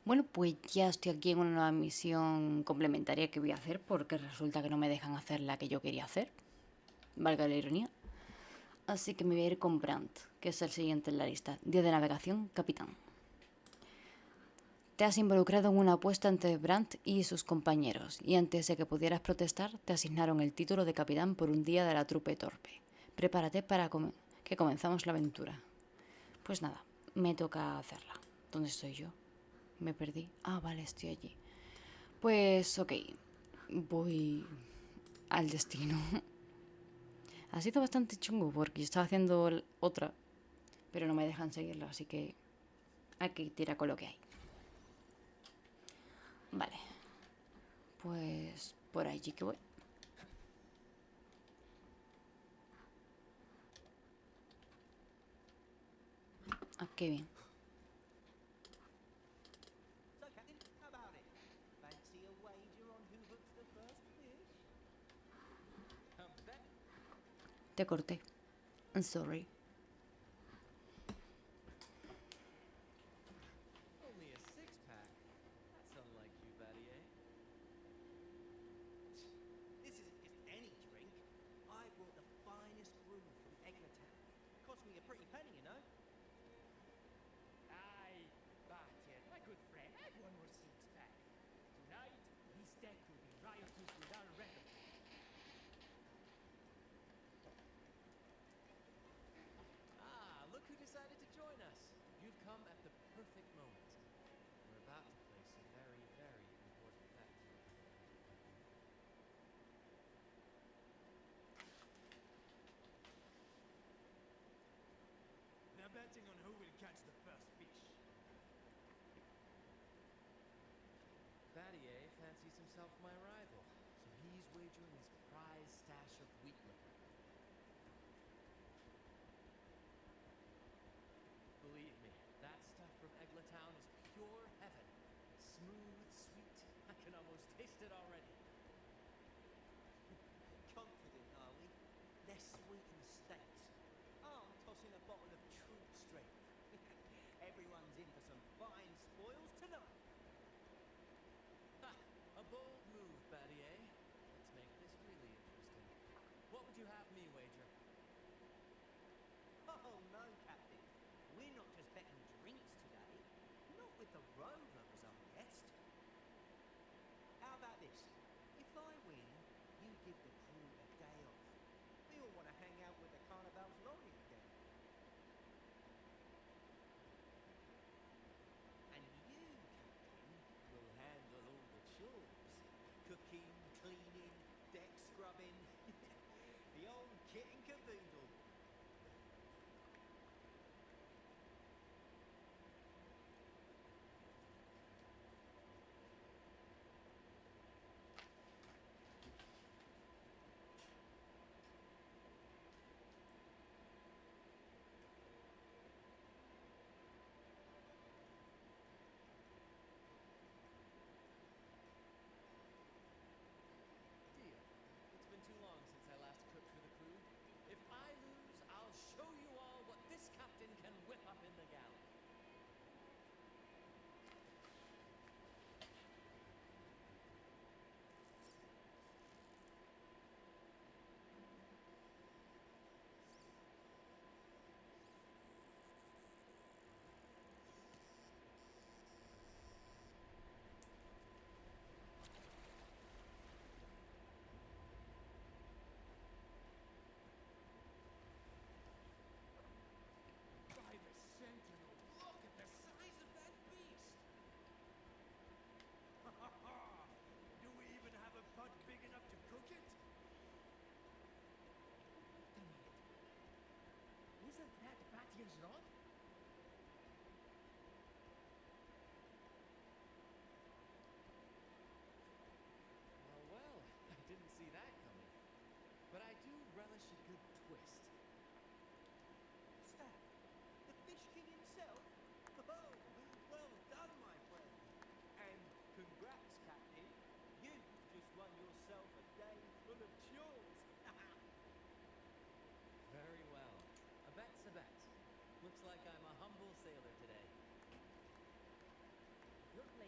Bueno, pues ya estoy aquí en una nueva misión complementaria que voy a hacer porque resulta que no me dejan hacer la que yo quería hacer. Valga la ironía. Así que me voy a ir con Brant, que es el siguiente en la lista. Día de navegación, capitán. Te has involucrado en una apuesta entre Brant y sus compañeros, y antes de que pudieras protestar, te asignaron el título de capitán por un día de la trupe torpe. Prepárate para que comenzamos la aventura. Pues nada, me toca hacerla. ¿Dónde estoy yo? Me perdí. Ah, vale, estoy allí. Pues ok, voy al destino. Ha sido bastante chungo porque yo estaba haciendo otra, pero no me dejan seguirla, así que hay que tirar con lo que hay. Vale, pues por allí que voy. Ah, qué bien. So, Captain, how about it? Fancy a wager on who hooks the first fish? Te corté. I'm sorry. Only a six-pack? That's unlike you, Battier. This isn't just any drink. I brought the finest brew from Eglatown. Cost me a pretty penny, you know. Aye, Battier, my good friend, I'd one more six-pack. Tonight, this deck will be riotous with our record. Ah, look who decided to join us. You've come at the perfect moment. We're about to place a very, very important bet. They're betting on who will catch the first fish. Battier fancies himself my rival, so he's wagering his prize stash of wheat liquor. Believe me, that stuff from Eglatown is pure heaven. Smooth, sweet. I can almost taste it already. Confident, are we? Less sweet in the States. Oh, I'm tossing a bottle of troop strength. Everyone's in for some fine spoils tonight. Ha! A bold move, Battier. Let's make this really interesting. What would you have me wager? Oh, no, Captain. We're not just betting drinks today. Not with the Rover as our guest. How about this? If I win, you give the crew a day off. We all want to hang out with the Carnival's laureate again. And you, Captain, will handle all the chores. Cooking, cleaning, deck scrubbing. The old kit and caboodle. Deal. It's been too long since I last cooked for the crew. If I lose, I'll show you all what this captain can whip up in the galley. By the sentinel, look at the size of that beast! Ha ha ha! Do we even have a pot big enough to cook it? Wait a minute. Isn't that Battier's rod? Well, I didn't see that coming. But I do relish a good twist. What's that? The Fish King himself? Oh, well done, my friend. And congrats, Captain. You've just won yourself a day full of chores. Very well. A bet's a bet. Looks like I'm a humble sailor today. If you're playing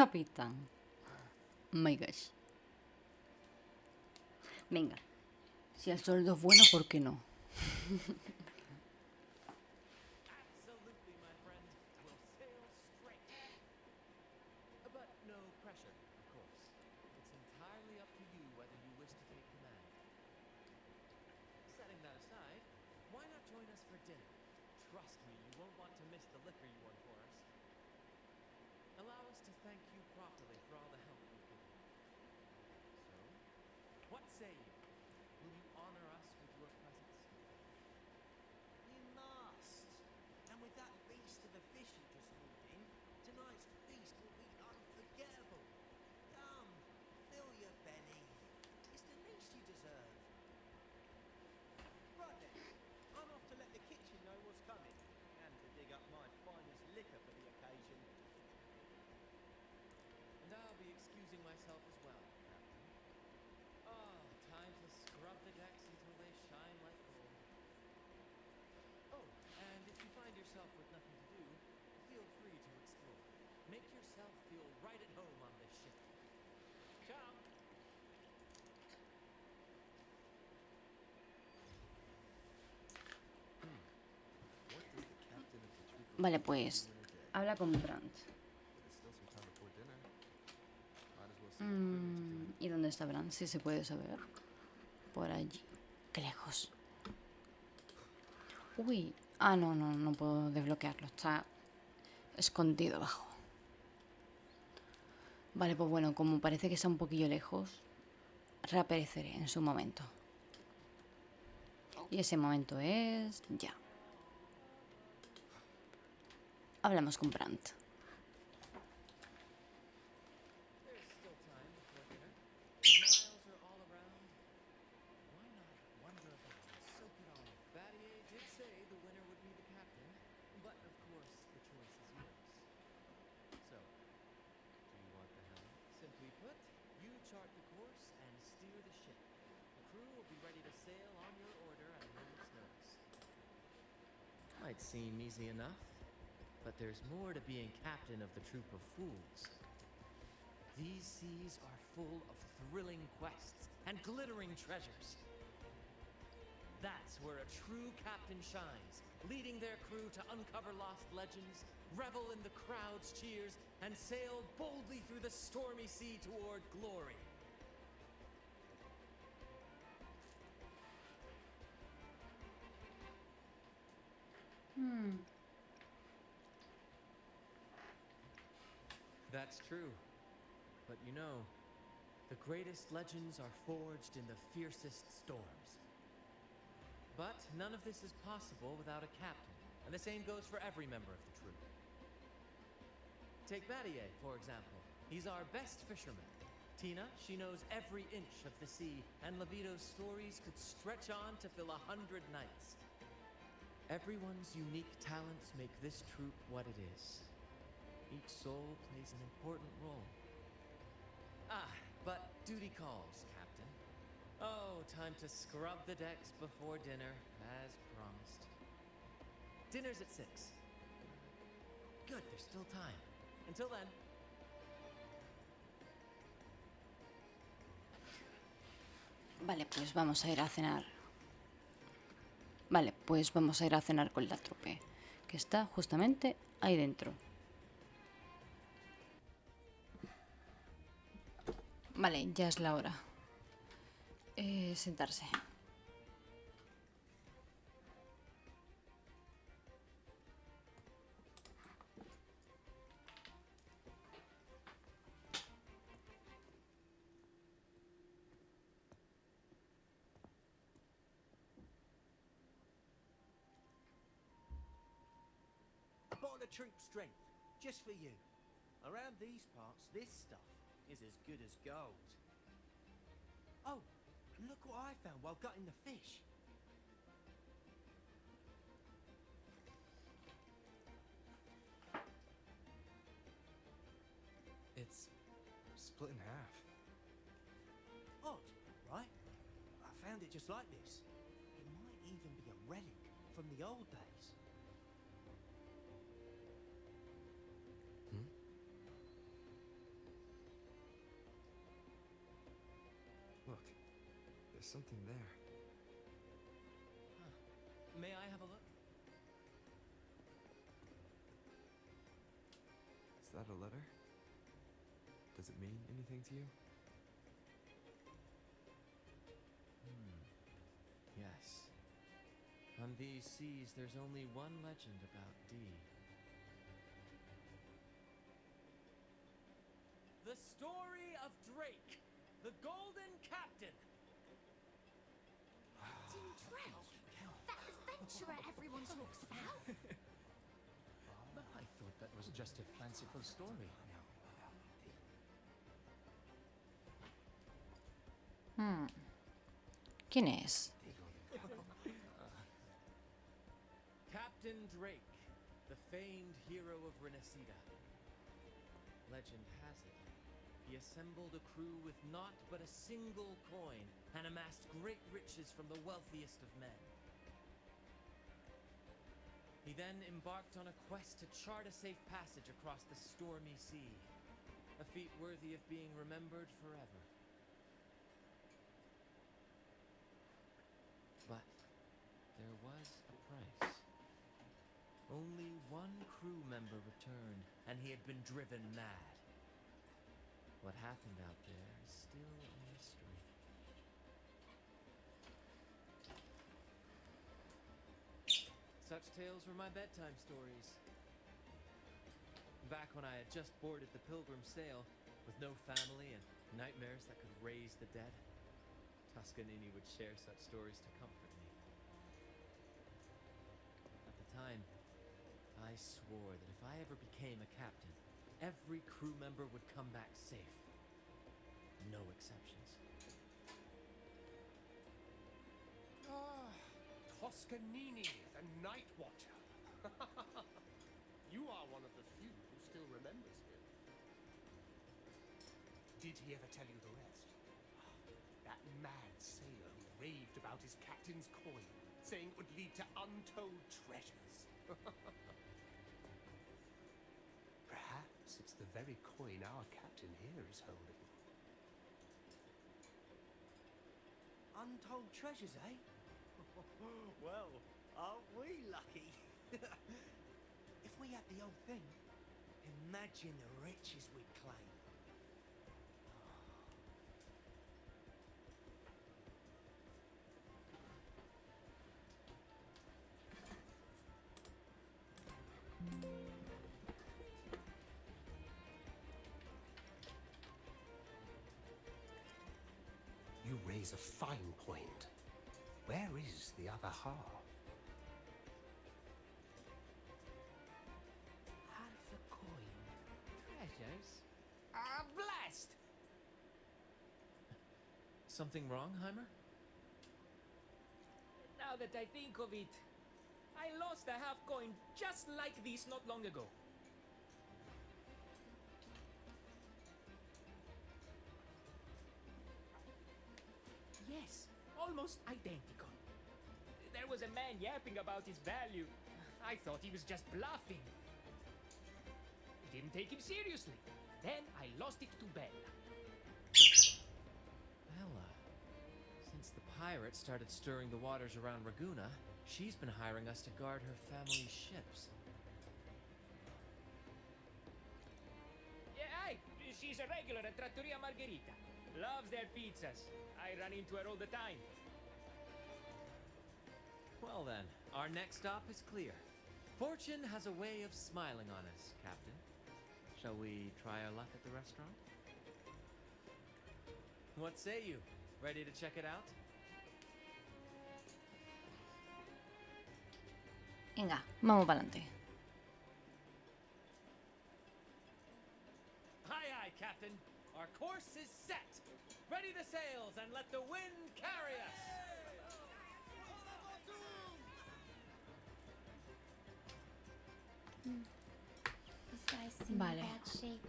capitán. My gosh. Venga. Si el sueldo es bueno, ¿por qué no? Absolutely, my friend. We'll sail straight. But no pressure, of course. It's entirely up to you whether you wish to take command. Setting that aside, why not join us for dinner? Trust me, you won't want to miss the liquor you won for us. Allow us to thank you properly for all the help you've given. So, what say you? Will you honor us with your presence? You must. And with that beast of a fish you just hauled in, tonight's feast will be unforgettable. Come, fill your belly. It's the least you deserve. Right then, I'm off to let the kitchen know what's coming, and to dig up my finest liquor for the occasion. And I'll be excusing myself as well, Captain. Oh, time to scrub the decks until they shine like gold. Oh, and if you find yourself with nothing to do, feel free to explore. Make yourself feel right at home on this ship. Ciao! What does the captain of the troop of Vale, fools pues do in a day? habla con Brant. There's still some time before dinner. Might as well see what we're doing. ¿Y dónde está Brant? Si se puede saber. Por allí. Qué lejos. Uy. Ah, no puedo desbloquearlo. Está escondido abajo. Vale, pues bueno, como parece que está un poquillo lejos, reapareceré en su momento. Y ese momento es ya. Hablamos con Brant. There's still time before dinner. Smiles are all around. Why not wander about and soak it all in? Battier did say the winner would be the captain, but of course the choice is yours. So, Do you want the helm? simply put, you chart the course and steer the ship. The crew will be ready to sail on your order at a moment's notice. Might seem easy enough, but there's more to being captain of the troop of fools. These seas are full of thrilling quests and glittering treasures. That's where a true captain shines, leading their crew to uncover lost legends, revel in the crowd's cheers, and sail boldly through the stormy sea toward glory. That's true. But you know, the greatest legends are forged in the fiercest storms. But none of this is possible without a captain, and the same goes for every member of the troop. Take Battier, for example. He's our best fisherman. Tina, she knows every inch of the sea, and Levito's stories could stretch on to fill 100 nights. Everyone's unique talents make this troop what it is. Each soul plays an important role. Ah, but duty calls, Captain. Oh, time to scrub the decks before dinner, as promised. Dinner's at 6. Good, there's still time. Until then. Vale, pues vamos a ir a cenar. Vale, pues vamos a ir a cenar con la trupe, que está justamente ahí dentro. Vale, ya es la hora. Sentarse. A bottle of troop strength, just for you. Around these parts, this stuff is as good as gold. Oh, look what I found while gutting the fish. It's split in half. Odd, right? I found it just like this. It might even be a relic from the old days. something there. May I have a look? Is that a letter? Does it mean anything to you? Yes. On these seas, there's only one legend about Dee. The story of Drake, the Golden Captain. Captain Drake? That adventurer everyone talks about? I thought that was just a fanciful story. ¿Quién es? Captain Drake, the famed hero of Renacida. Legend has it, he assembled a crew with naught but a single coin and amassed great riches from the wealthiest of men. He then embarked on a quest to chart a safe passage across the stormy sea, a feat worthy of being remembered forever. But there was a price. Only one crew member returned, and he had been driven mad. What happened out there is still a mystery. Such tales were my bedtime stories. Back when I had just boarded the Pilgrim sail, with no family and nightmares that could raise the dead, Toscanini would share such stories to comfort me. At the time, I swore that if I ever became a captain, every crew member would come back safe. No exceptions. Ah, Toscanini, the Night Watcher. You are one of the few who still remembers him. Did he ever tell you the rest? That mad sailor who raved about his captain's coin, saying it would lead to untold treasures. Perhaps it's the very coin our captain here is holding. Untold treasures, eh? Well, aren't we lucky? If we had the old thing, imagine the riches we'd claim. You raise a fine point. Where is the other half? Half a coin. Treasures? Blast! Something wrong, Heimer? Now that I think of it, I lost a half coin just like this not long ago. Yes, almost identical. There was a man yapping about his value. I thought he was just bluffing. Didn't take him seriously. Then I lost it to Bella. Bella. Since the pirates started stirring the waters around Raguna, she's been hiring us to guard her family's ships. Yeah, she's a regular at Trattoria Margherita. Loves their pizzas. I run into her all the time. Well then, our next stop is clear. Fortune has a way of smiling on us, Captain. Shall we try our luck at the restaurant? What say you? Ready to check it out? Venga, vamos para adelante. Aye, aye, Captain. Our course is set. Ready the sails and let the wind carry us. This guy's seem in Vale. bad shape.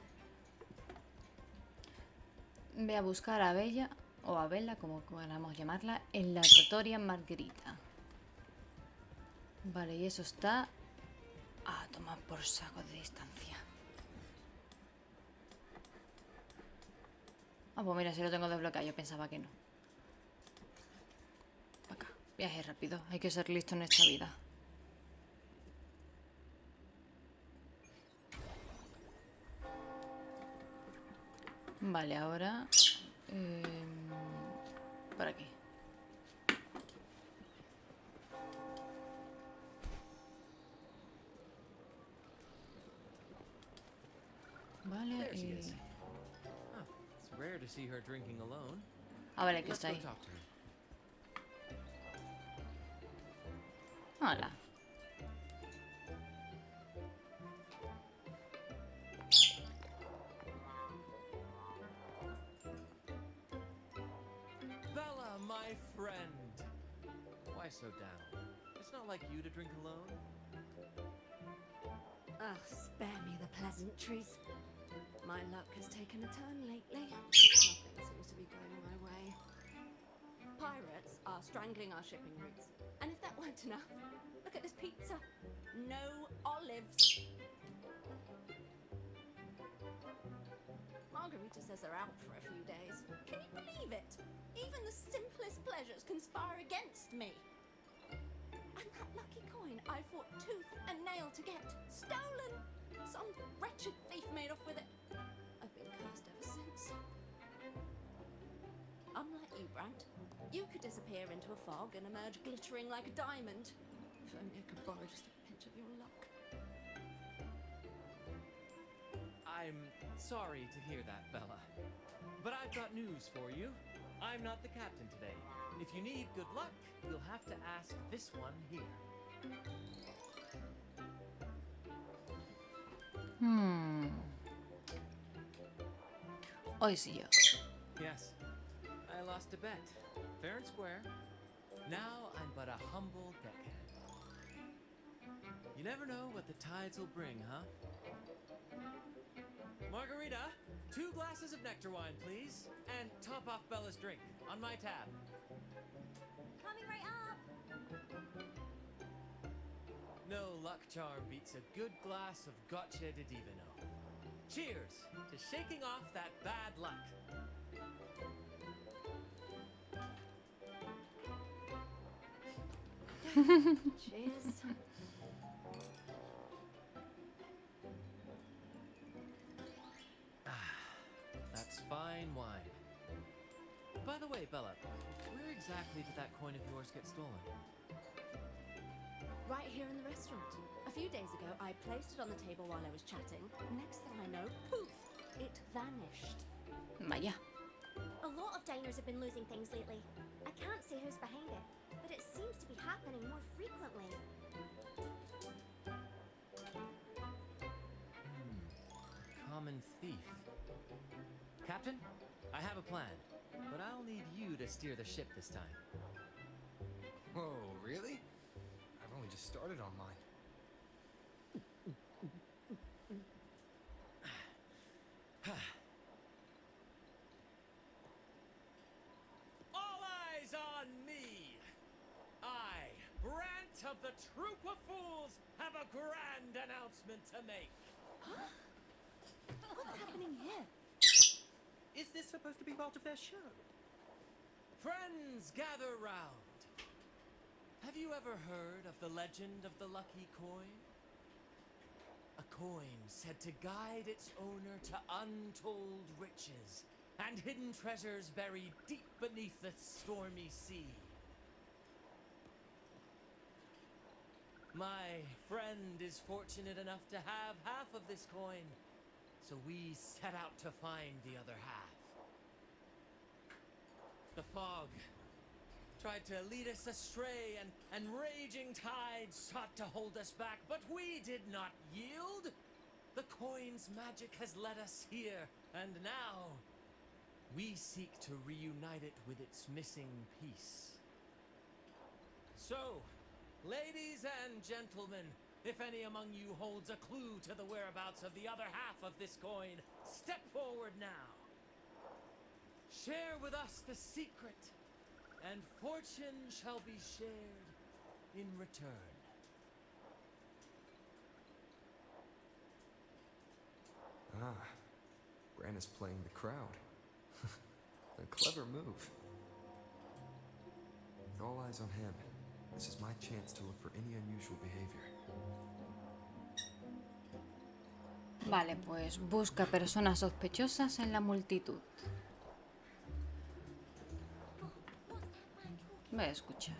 Ve a buscar a Bella, o a Bella, como queramos llamarla, en la Trattoria Margherita. Vale, y eso está a tomar por saco de distancia. Ah, pues mira, si lo tengo desbloqueado, yo pensaba que no. Viaje rápido, hay que ser listo en esta vida. Vale, ahora... por aquí. Vale, There she is. Oh, it's rare to see her drinking alone. Ah, vale, que Let's está go ahí. talk to her. Hola. Bella, my friend. Why so down? It's not like you to drink alone. Oh, spare me the pleasantries. My luck has taken a turn lately. Nothing seems to be going my way. Pirates are strangling our shipping routes. And if that weren't enough, look at this pizza. No olives. Margarita says they're out for a few days. Can you believe it? Even the simplest pleasures conspire against me. And that lucky coin I fought tooth and nail to get, stolen! Some wretched thief made off with it. I've been cursed ever since. Unlike you, Brant, you could disappear into a fog and emerge glittering like a diamond. If only I could borrow just a pinch of your luck. I'm sorry to hear that, Bella. But I've got news for you. I'm not the captain today. If you need good luck, you'll have to ask this one here. Hoy sí yo. Yes, I lost a bet. Fair and square. Now I'm but a humble deckhand. You never know what the tides will bring, huh? Margarita, 2 glasses of nectar wine, please. And top off Bella's drink on my tab. Coming right up! No luck charm beats a good glass of gotcha di divino. Cheers to shaking off that bad luck. Cheers. That's fine wine. By the way, Bella, where exactly did that coin of yours get stolen? Right here in the restaurant. A few days ago, I placed it on the table while I was chatting. Next thing I know, poof, it vanished. Vaya. A lot of diners have been losing things lately. I can't say who's behind it, but it seems to be happening more frequently. Common thief. Captain, I have a plan, but I'll need you to steer the ship this time. Whoa, really? I've only just started on mine. All eyes on me! I, Brant of the Troop of Fools, have a grand announcement to make. What's happening here? Is this supposed to be part of their show? Friends, gather round. Have you ever heard of the legend of the lucky coin? A coin said to guide its owner to untold riches and hidden treasures buried deep beneath the stormy sea. My friend is fortunate enough to have half of this coin, so we set out to find the other half. The fog tried to lead us astray, and raging tides sought to hold us back, but we did not yield. The coin's magic has led us here, and now we seek to reunite it with its missing piece. So, ladies and gentlemen, if any among you holds a clue to the whereabouts of the other half of this coin, step forward now. Share with us the secret, and fortune shall be shared in return. Ah, Brant is playing the crowd. A clever move. With all eyes on him, This is my chance to look for any unusual behavior. Vale, pues busca personas sospechosas en la multitud. Voy a escuchar.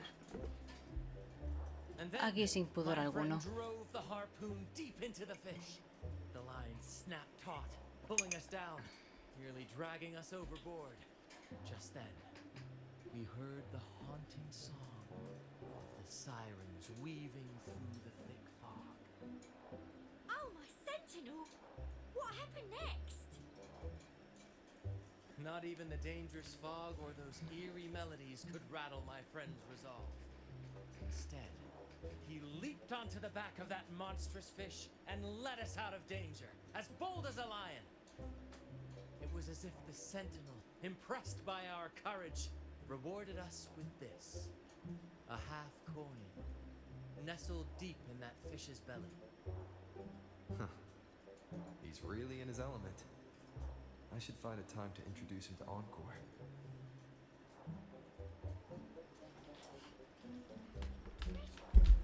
And then, Aquí sin pudor my alguno. friend drove the harpoon deep into the fish. The line snapped taut, pulling us down, nearly dragging us overboard. Just then, we heard the haunting song of the sirens weaving through the thick fog. Oh, my sentinel! What happened next? Not even the dangerous fog or those eerie melodies could rattle my friend's resolve. Instead, he leaped onto the back of that monstrous fish and led us out of danger, as bold as a lion. It was as if the sentinel, impressed by our courage, rewarded us with this: a half coin, nestled deep in that fish's belly. He's really in his element. I should find a time to introduce him to Encore.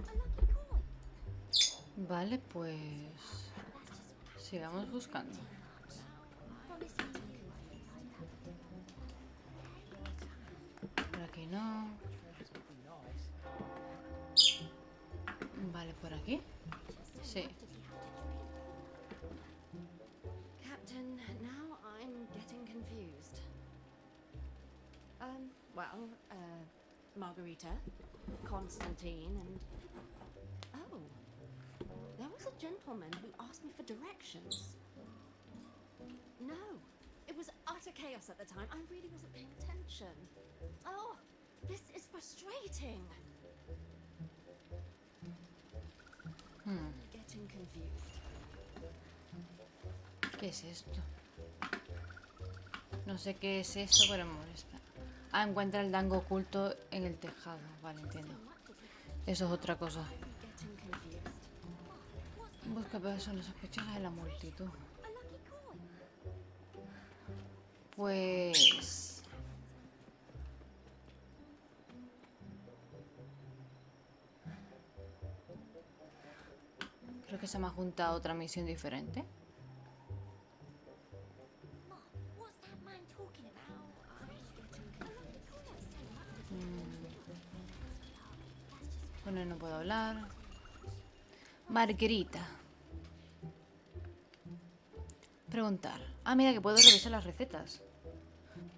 A lucky coin. Vale, pues sigamos buscando. Promise me. Por aquí no. Vale, por aquí. Sí. Captain, now I'm getting confused. Margarita, Constantine, and... Oh, there was a gentleman who asked me for directions. No, it was utter chaos at the time. I really wasn't paying attention. Oh, this is frustrating. Getting confused. ¿Qué es esto? No sé qué es esto, pero me molesta. Ah, encuentra el dango oculto en el tejado. Vale, entiendo. Eso es otra cosa. Getting confused. Busca personas sospechosas en la multitud. A lucky coin. Pues... creo que se me ha juntado otra misión diferente. Mom, what's that man talking about? Con él no puedo hablar. Margarita. Preguntar. Ah, mira que puedo revisar las recetas.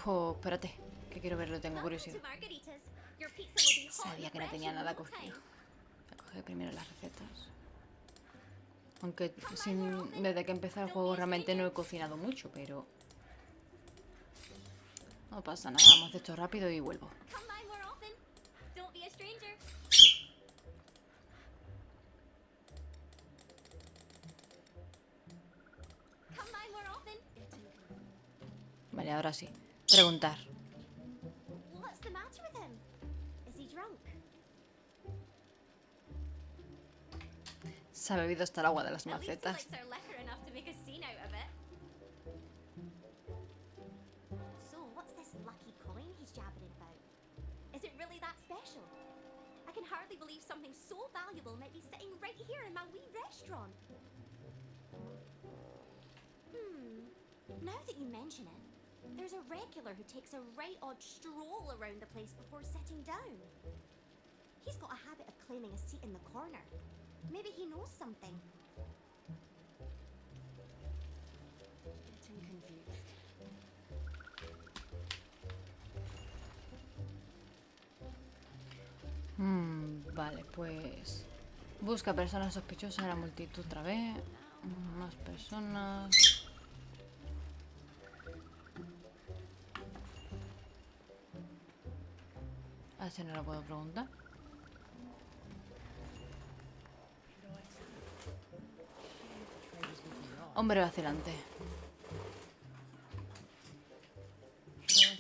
Pues espérate, que quiero verlo, tengo curiosidad. To Margarita's. Your pizza will be hot Sabía and que no fresh tenía in nada no cogido. time. Voy a coger primero las recetas. Aunque desde que empecé el juego realmente no he cocinado mucho, pero... no pasa nada, vamos a hacer esto rápido y vuelvo. Come by more often. Don't be a stranger. Come by more often. Vale, ahora sí. Preguntar. What's the matter with him? Is he drunk? Se ha bebido hasta el agua de las At least he macetas. likes our liquor enough to make a scene out of it. So, what's this lucky coin he's jabbering about? Is it really that special? I can hardly believe something so valuable might be sitting right here in my wee restaurant. Now that you mention it, there's a regular who takes a right odd stroll around the place before sitting down. He's got a habit of claiming a seat in the corner. Maybe he knows something. Getting confused. Vale, pues... busca personas sospechosas en la multitud otra vez. Más personas... a ver si no la puedo preguntar. Hombre vacilante. Share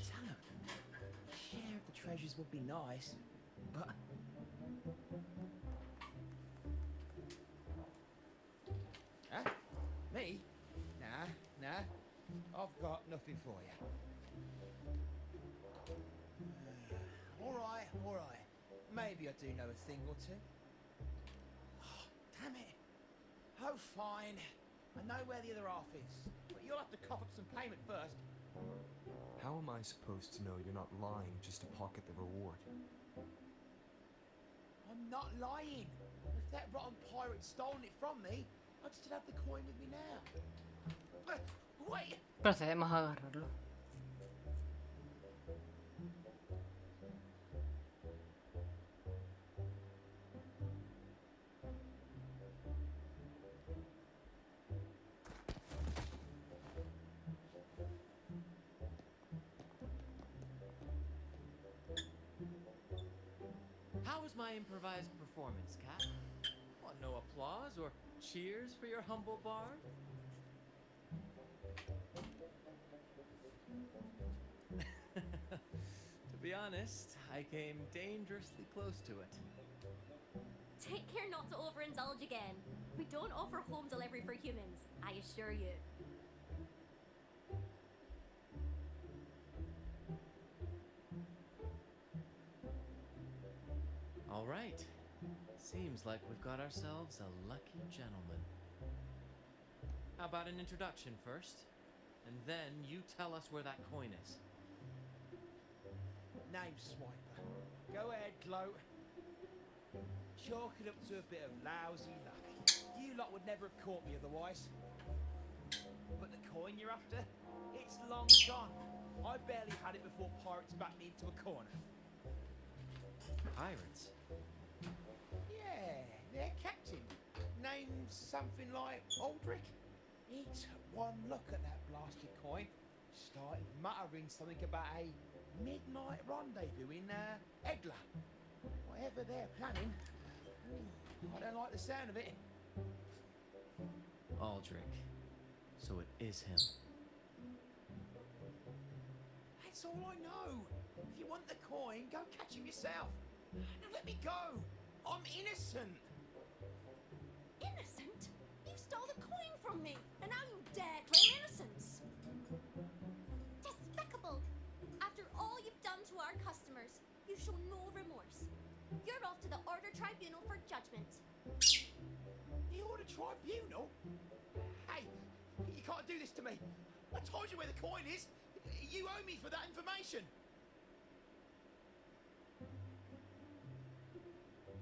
of the treasures would be nice, but huh? Me? Nah. I've got nothing for you. All right. Maybe. maybe I do know a thing or two. Oh, damn it. Oh, fine. I know where the other half is, but you'll have to cough up some payment first. How am I supposed to know you're not lying just to pocket the reward? I'm not lying. If that rotten pirate stolen it from me, I'd still have the coin with me now. Wait! Procedemos a agarrarlo. How was my improvised performance, Cat? What, no applause or cheers for your humble bard? To be honest, I came dangerously close to it. Take care not to overindulge again. We don't offer home delivery for humans, I assure you. All right. Seems like we've got ourselves a lucky gentleman. How about an introduction first? And then you tell us where that coin is. Name Swiper. Go ahead, gloat. Chalk it up to a bit of lousy luck. You lot would never have caught me otherwise. But the coin you're after? It's long gone. I barely had it before pirates backed me into a corner. Pirates? Yeah, their captain. Named something like Aldrich. He took one look at that blasted coin, started muttering something about a midnight rendezvous in Egla. Whatever they're planning. I don't like the sound of it. Aldrich. So it is him. That's all I know. If you want the coin, go catch him yourself. Now let me go. I'm innocent. Innocent? You stole the coin from me, and now you dare claim innocence. Despicable! After all you've done to our customers, you show no remorse. You're off to the Order Tribunal for judgment. The Order Tribunal? Hey, you can't do this to me. I told you where the coin is. You owe me for that information.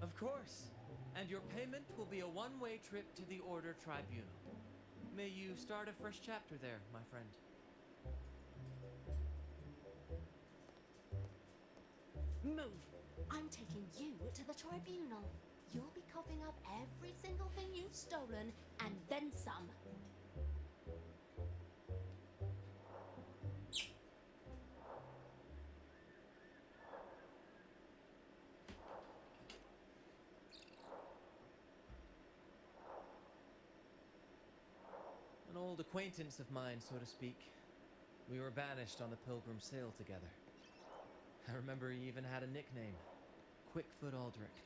Of course. And your payment will be a one-way trip to the Order Tribunal. May you start a fresh chapter there, my friend. Move! I'm taking you to the tribunal. You'll be coughing up every single thing you've stolen, and then some. An old acquaintance of mine, so to speak. We were banished on the Pilgrim Sail together. I remember he even had a nickname, Quickfoot Aldrich.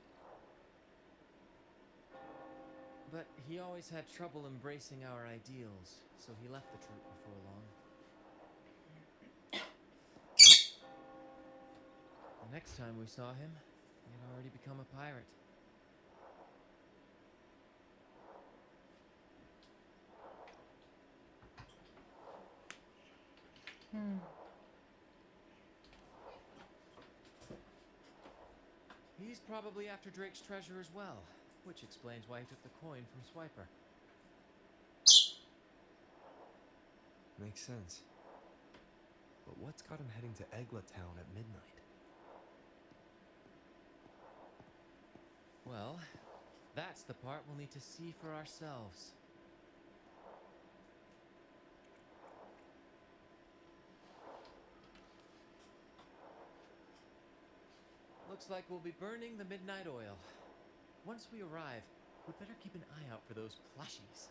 But he always had trouble embracing our ideals, so he left the troop before long. The next time we saw him, he had already become a pirate. He's probably after Drake's treasure as well, which explains why he took the coin from Swiper. Makes sense. But what's got him heading to Egla Town at midnight? Well, that's the part we'll need to see for ourselves. Looks like we'll be burning the midnight oil. Once we arrive, we'd better keep an eye out for those plushies.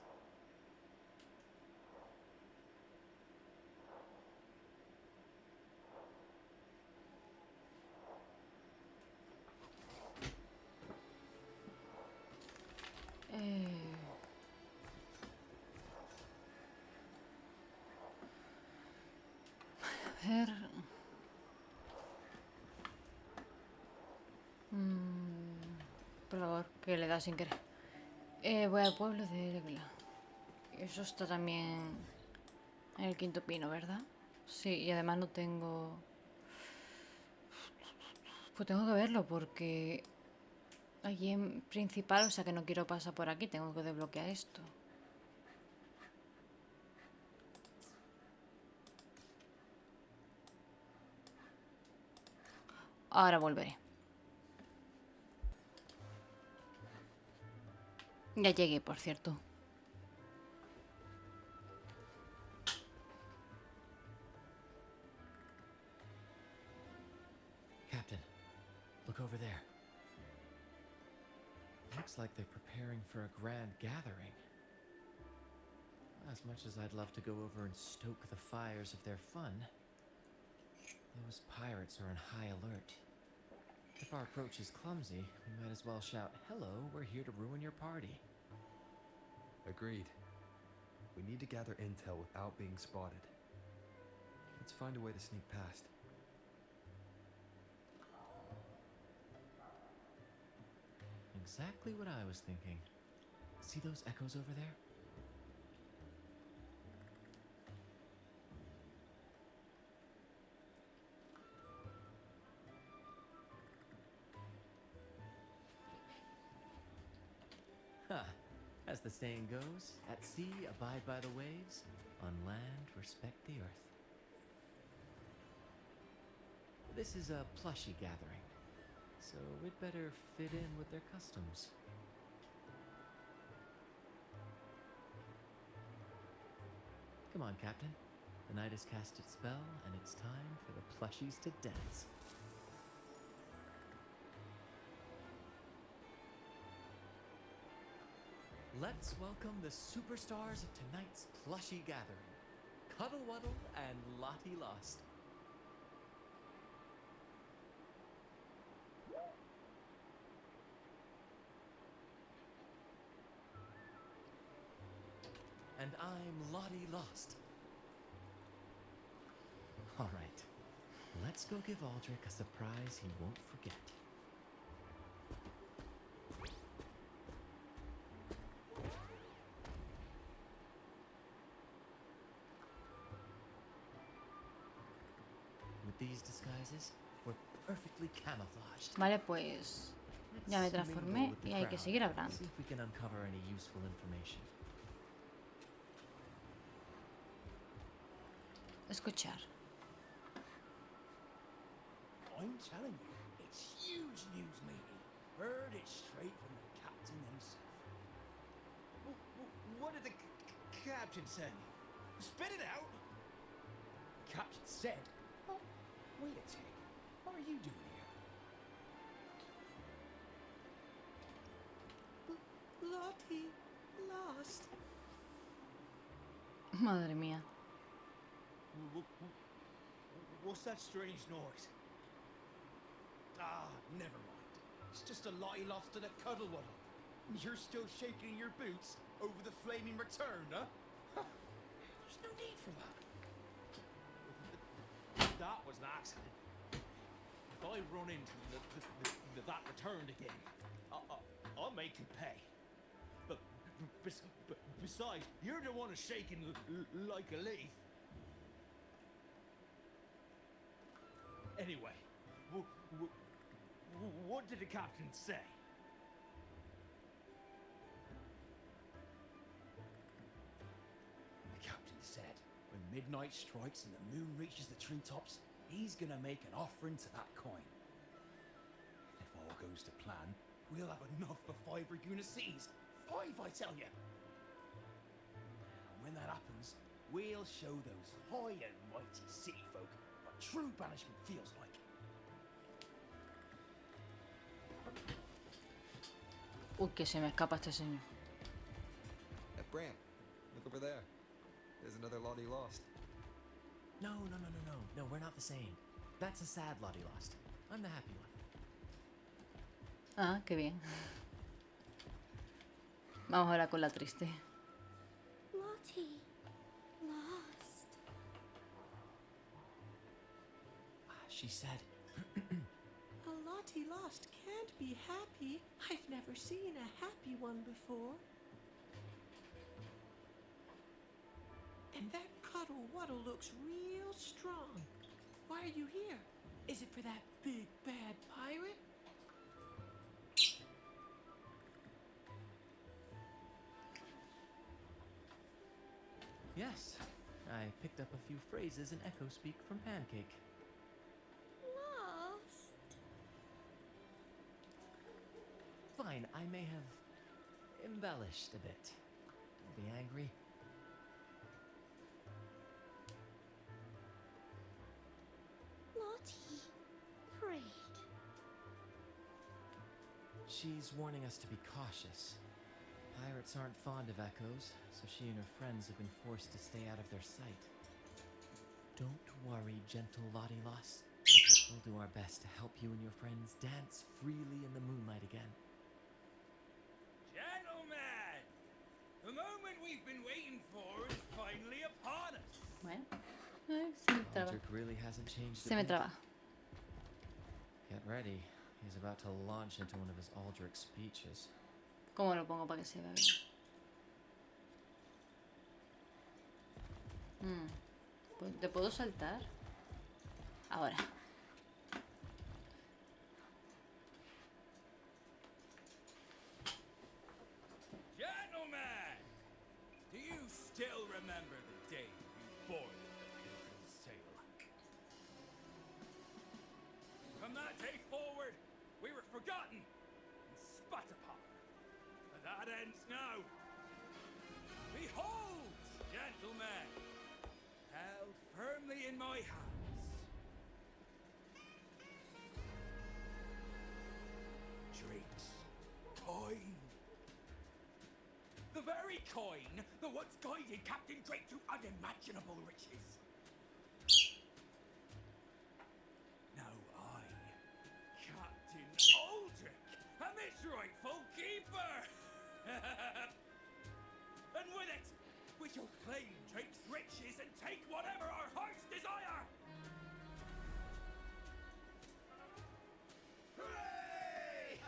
A ver. favor, que le da sin querer. Voy al pueblo de Egla. Eso está también en el quinto pino, ¿verdad? Sí, y además no tengo... Pues tengo que verlo porque... Allí en principal, o sea que no quiero pasar por aquí, tengo que desbloquear esto. Ahora volveré. Ya llegué, por cierto. Captain, look over there. Looks like they're preparing for a grand gathering. As much as I'd love to go over and stoke the fires of their fun, those pirates are on high alert. If our approach is clumsy, we might as well shout, "Hello, we're here to ruin your party." Agreed. We need to gather intel without being spotted. Let's find a way to sneak past. Exactly what I was thinking. See those echoes over there? Ha! As the saying goes, at sea abide by the waves, on land respect the earth. This is a plushy gathering, so we'd better fit in with their customs. Come on, Captain. The night has cast its spell, and it's time for the plushies to dance. Let's welcome the superstars of tonight's plushie gathering, Cuddle Wuddle and Lottie Lost. And I'm Lottie Lost. All right, let's go give Aldrich a surprise he won't forget. With these disguises, we're perfectly camouflaged. Vale, pues... Ya me transformé y hay que seguir a Brant. See if we can uncover any useful information. Escuchar. I'm telling you, it's huge news, matey. Heard it straight from the captain himself. What did the captain say? Spit it out! Captain said, "Oh, wait a tick. What are you doing here?" Lottie lost. Madre mía. What's that strange noise? Ah, never mind. It's just a Lottie lost in a cuddle waddle. You're still shaking in your boots over the flaming return, huh? There's no need for that. That was an accident. If I run into that return again, I'll make you pay. But besides, you're the one who's shaking like a leaf. Anyway, what did the captain say? The captain said, when midnight strikes and the moon reaches the treetops, he's gonna make an offering to that coin. If all goes to plan, we'll have enough for 5 Reguna cities. 5, I tell you. And when that happens, we'll show those high and mighty city folk what true banishment feels like. Uy, que se me escapa este señor. Hey, Brant, look over there. There's another Lottie lost. No, we're not the same. That's a sad Lottie Lost. I'm the happy one. Ah, qué bien. Vamos ahora con la triste. Lottie lost. She said, A Lottie lost can't be happy. I've never never seen a happy one before. And that cuddle waddle looks real strong. Why are you here? Is it for that big bad pirate? Yes, I picked up a few phrases in Echo Speak from Pancake. Lost? Fine, I may have embellished a bit. Don't be angry. Lottie, afraid. She's warning us to be cautious. Pirates aren't fond of echoes, so she and her friends have been forced to stay out of their sight. Don't worry, gentle Lottie Lost. We'll do our best to help you and your friends dance freely in the moonlight again. Gentlemen, the moment we've been waiting for is finally upon us. Bueno, se me traba. Aldrich really hasn't changed Se a me bit. traba. Get ready. He's about to launch into one of his Aldrich speeches. ¿Cómo lo pongo para que se vea bien? ¿Te puedo saltar? Ahora. Gentlemen, do you still remember the day you boarded the Pilgrim's sail? From that day forward, we were forgotten and spat upon. But that ends now. Behold, gentlemen, held firmly in my hands. Drinks. Coin. The very coin that once guided Captain Drake to unimaginable riches. Now I, Captain Aldrich, am its rightful keeper. And with it, we shall claim Drake's riches and take whatever our hearts desire. Hooray!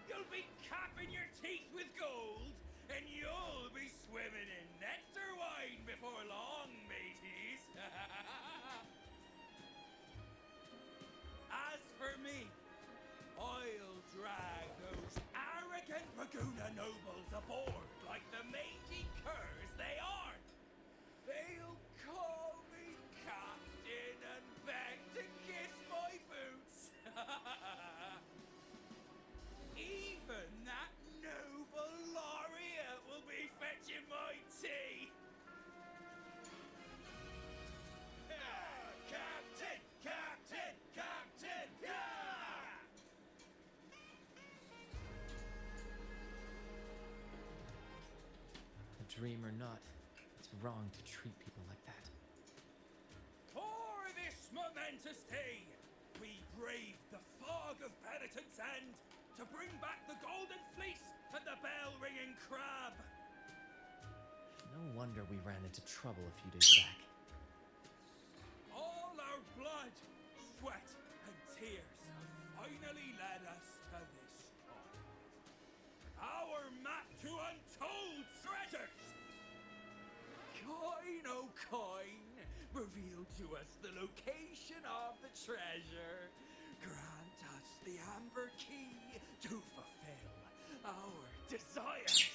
You'll be capping your teeth with gold, and you'll be swimming in nectar wine before long, mateys. As for me, I'll drag those arrogant Raguna nobles aboard like the mangy curs they are. They'll call me captain and beg to kiss my boots. Even that noble laureate will be fetching my tea. Captain! Captain! Captain! Yeah! A dream or not, it's wrong to treat people like that. For this momentous day, we braved the fog of penitence and to bring back the golden fleece and the bell-ringing crab. No wonder we ran into trouble a few days back. All our blood, sweat, and tears have finally led us to this coin. Our map to untold treasures! Coin, oh coin, reveal to us the location of the treasure. Grant us the amber key to fulfill our desires.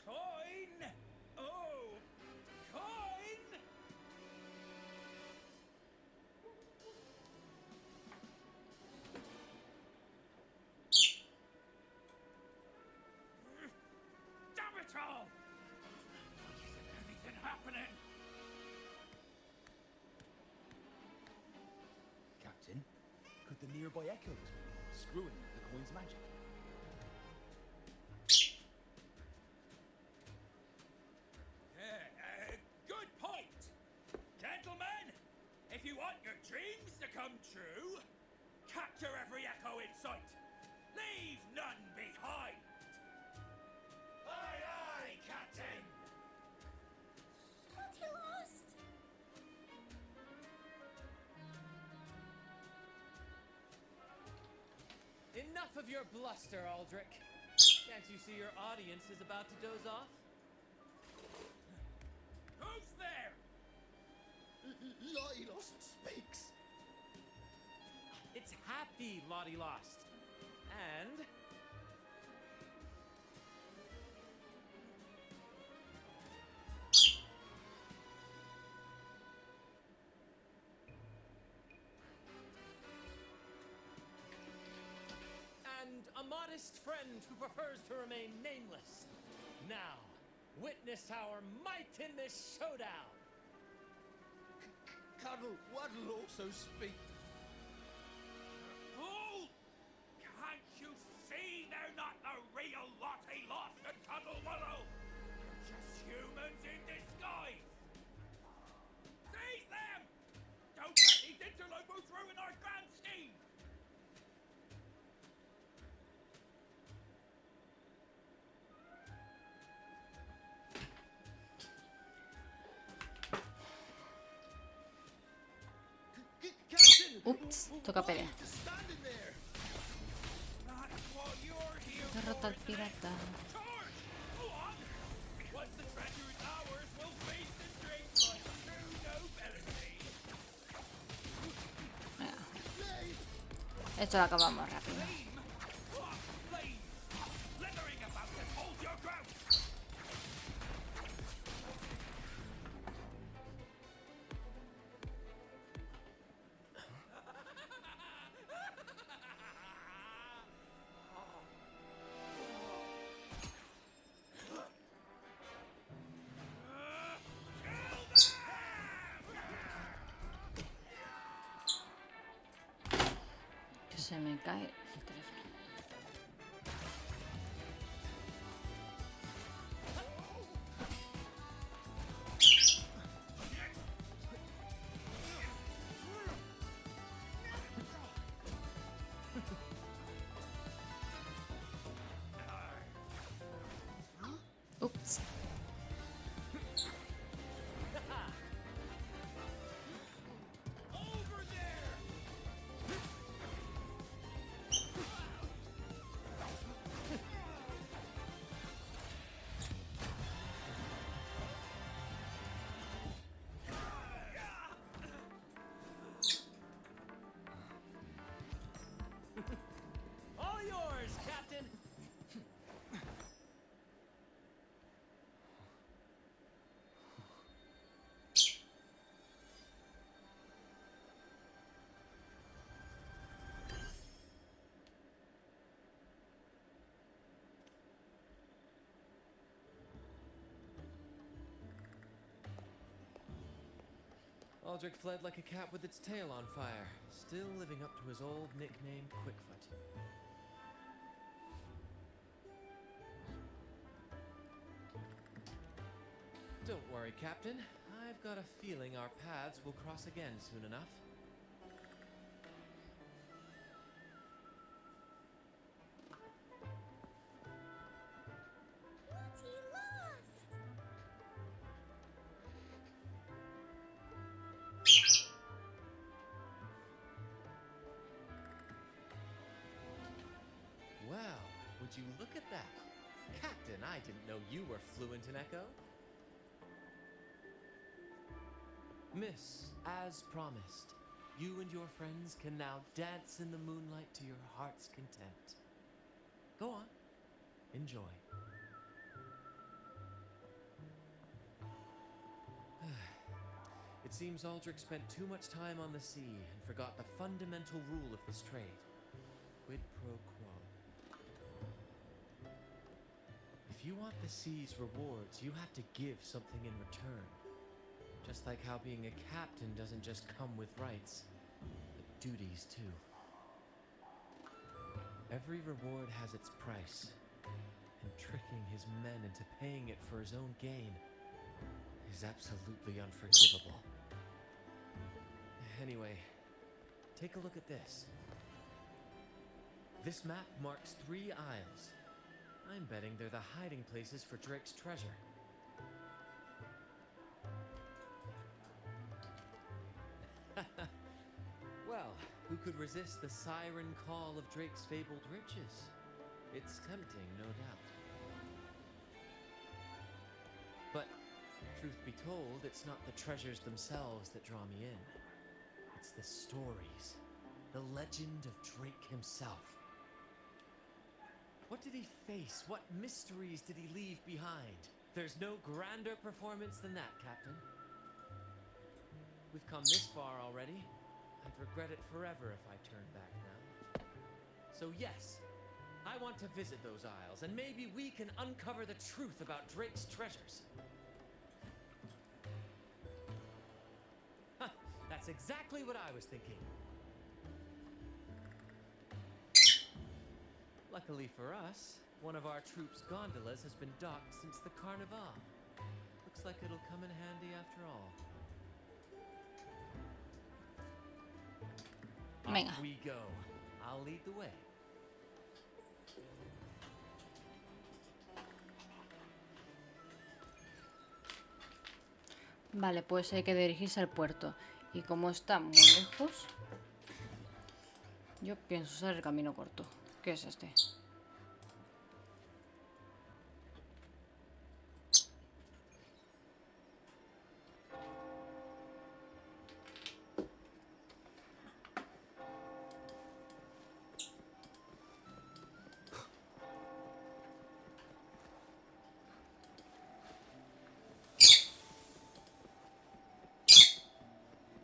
Coin! Oh! Coin! Damn it all! Isn't anything happening? Captain, could the nearby echoes be screwing with the coin's magic? Good point! Gentlemen, if you want your dreams to come true, capture every echo in sight. Leave none behind. Aye, aye, Captain! Enough of your bluster, Aldrich. Can't you see your audience is about to doze off? Who's there? Lottie Lost speaks. It's happy Lottie Lost. And a modest friend who prefers to remain nameless. Now, witness our might in this showdown. Cuddle Waddle also speak. Fool! Can't you see they're not the real Lottie Lost and Cuddle Waddle? They're just humans in disguise. Seize them! Don't let these interlopers ruin our grand scheme! Captain! Ups, toca pelea. Standing there. That's what you're here Derrota al for, isn't it? pirata. Charge! Go on! Once the treasure is ours, we'll feast and drink like true nobility. Esto lo acabamos rápido. Flame! What flames? Slithering about it, hold your ground! Que se me cae el teléfono. Ups. Over there! all yours, Captain. Aldrich fled like a cat with its tail on fire, still living up to his old nickname, Quickfoot. Don't worry, Captain. I've got a feeling our paths will cross again soon enough. Lottie Lost! Well, would you look at that? Captain, I didn't know you were fluent in Echo. Miss, as promised, you and your friends can now dance in the moonlight to your heart's content. Go on, enjoy. It seems Aldrich spent too much time on the sea and forgot the fundamental rule of this trade. Quid pro quo. If you want the sea's rewards, you have to give something in return. Just like how being a captain doesn't just come with rights, but duties too. Every reward has its price, and tricking his men into paying it for his own gain is absolutely unforgivable. Anyway, take a look at this. This map marks 3 isles. I'm betting they're the hiding places for Drake's treasure. Well, Who could resist the siren call of Drake's fabled riches? It's tempting, no doubt. But, truth be told, it's not the treasures themselves that draw me in. It's the stories, the legend of Drake himself. What did he face? What mysteries did he leave behind? There's no grander performance than that, Captain. We've come this far already. I'd regret it forever if I turned back now. So yes, I want to visit those isles, and maybe we can uncover the truth about Drake's treasures. Huh, that's exactly what I was thinking. Luckily for us, one of our troops' gondolas has been docked since the Carnival. Looks like it'll come in handy after all. Venga. Off we go. I'll lead the way. Vale, pues hay que dirigirse al puerto. Y como está muy lejos, yo pienso usar el camino corto. ¿Qué es este?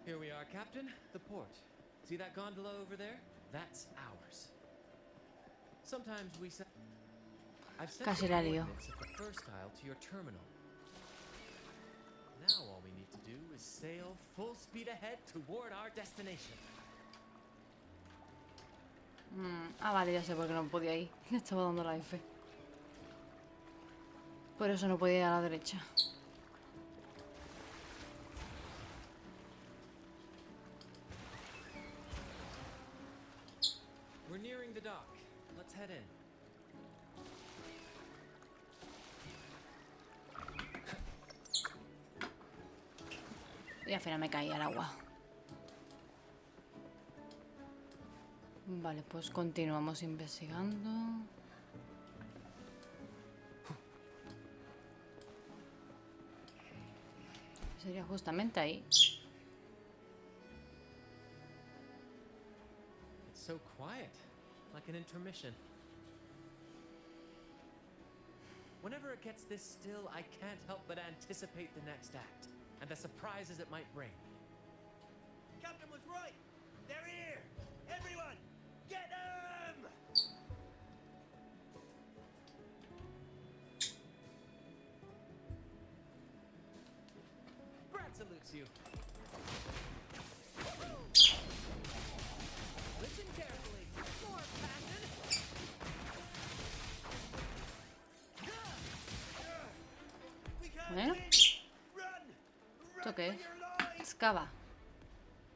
Here we are, Captain. The port. See that gondola over there? That's ours. Sometimes we send... I've sent Casi the la lío. coordinates of the first tile to your terminal. Now all we need to do is sail full speed ahead toward our destination. Vale, ya sé por qué no podía ir. Le estaba dando la F. Por eso no podía ir a la derecha. We're nearing the dock. Let's head in. Y al final me caí al agua. Vale, pues continuamos investigando. Sería justamente ahí. It's so quiet, like an intermission. Whenever it gets this still, I can't help but anticipate the next act and the surprises it might bring. Captain was right. They're here. Everyone, get them! Brant salutes you. Listen carefully. More passion. We can't Bueno. win. Run! ¿Esto Run qué for es? your lives! Excava.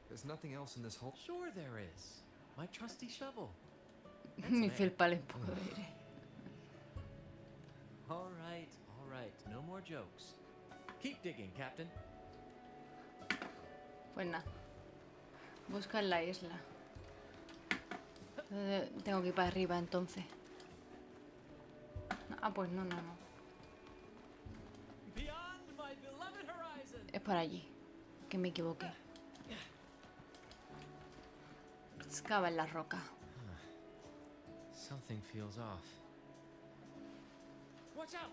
There's nothing else in this whole. Sure there is. My trusty shovel. Mi felpa le un poco de aire. All right. No more jokes. Keep digging, Captain. Pues nada. Busca en la isla. Tengo que ir para arriba entonces. Ah, pues no. Beyond my beloved horizon. Es por allí. Que me equivoqué. Excava en la roca. Something feels off. Watch out!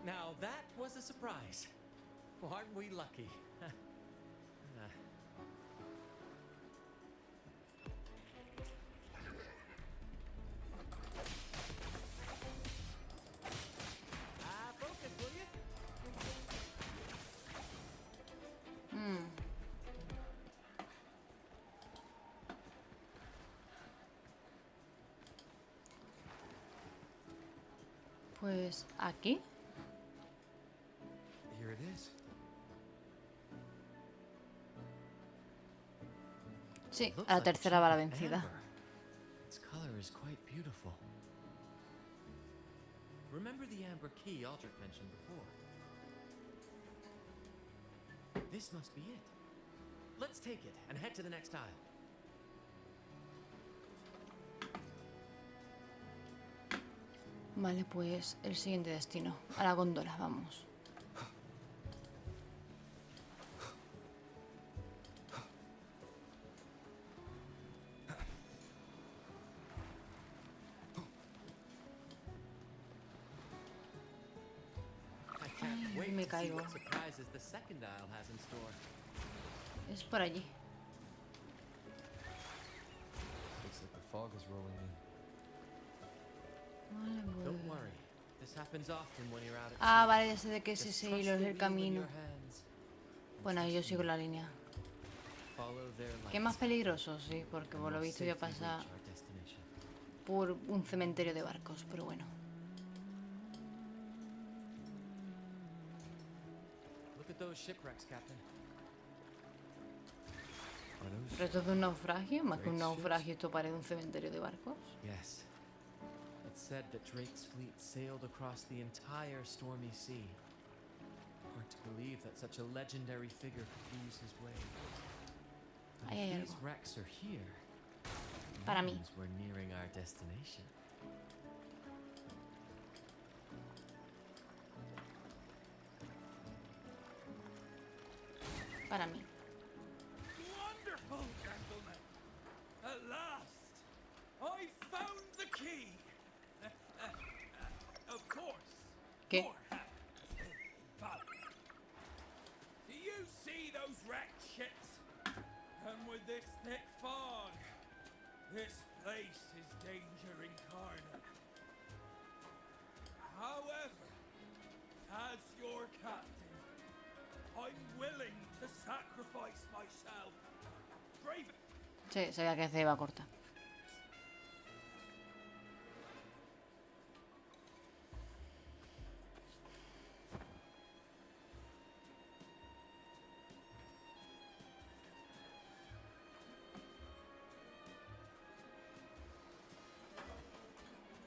Now that was a surprise. Well, aren't we lucky? Focus, will you? Pues aquí. Here it is. Sí, Looks a la like a tercera va la chunk of vencida. amber. Its color is quite beautiful. Remember the amber key Aldrich mentioned before? This must be it. Let's take it and head to the next aisle. Vale, pues el siguiente destino. A la góndola, vamos. Wait me to see caigo. what surprises the second aisle has in store. Es por allí. Looks like the fog is rolling in. Vale, Don't pues... worry. This happens often when you're out at Ah, sea. vale, ya sé de qué es Just ese trust hilo, es the el wheel in camino. your hands. Bueno, ahí yo sigo la línea. Follow their ¿Qué lights, más peligroso? Sí, porque por lo and we'll visto ya safely pasa reach our destination. por un cementerio de barcos, pero bueno. Look at those shipwrecks, Captain. Are those ¿Restos de un naufragio? Más que un Drake's ships? naufragio, esto parece un cementerio de barcos. Yes. It's said that Drake's fleet sailed across the entire stormy sea. Hard to believe that such a legendary figure could lose his way. But Ahí hay if these algo. wrecks are here, Para mí. means we're nearing our destination. Para mí. Wonderful, gentlemen! At last, I found the key. Of course. ¿Qué? Your hand has been invaluable. Do you see those wrecked ships? And with this thick fog, this place is danger incarnate. However, as your captain, I'm willing to sacrifice myself. Brave. Sí, sabía que se iba corta.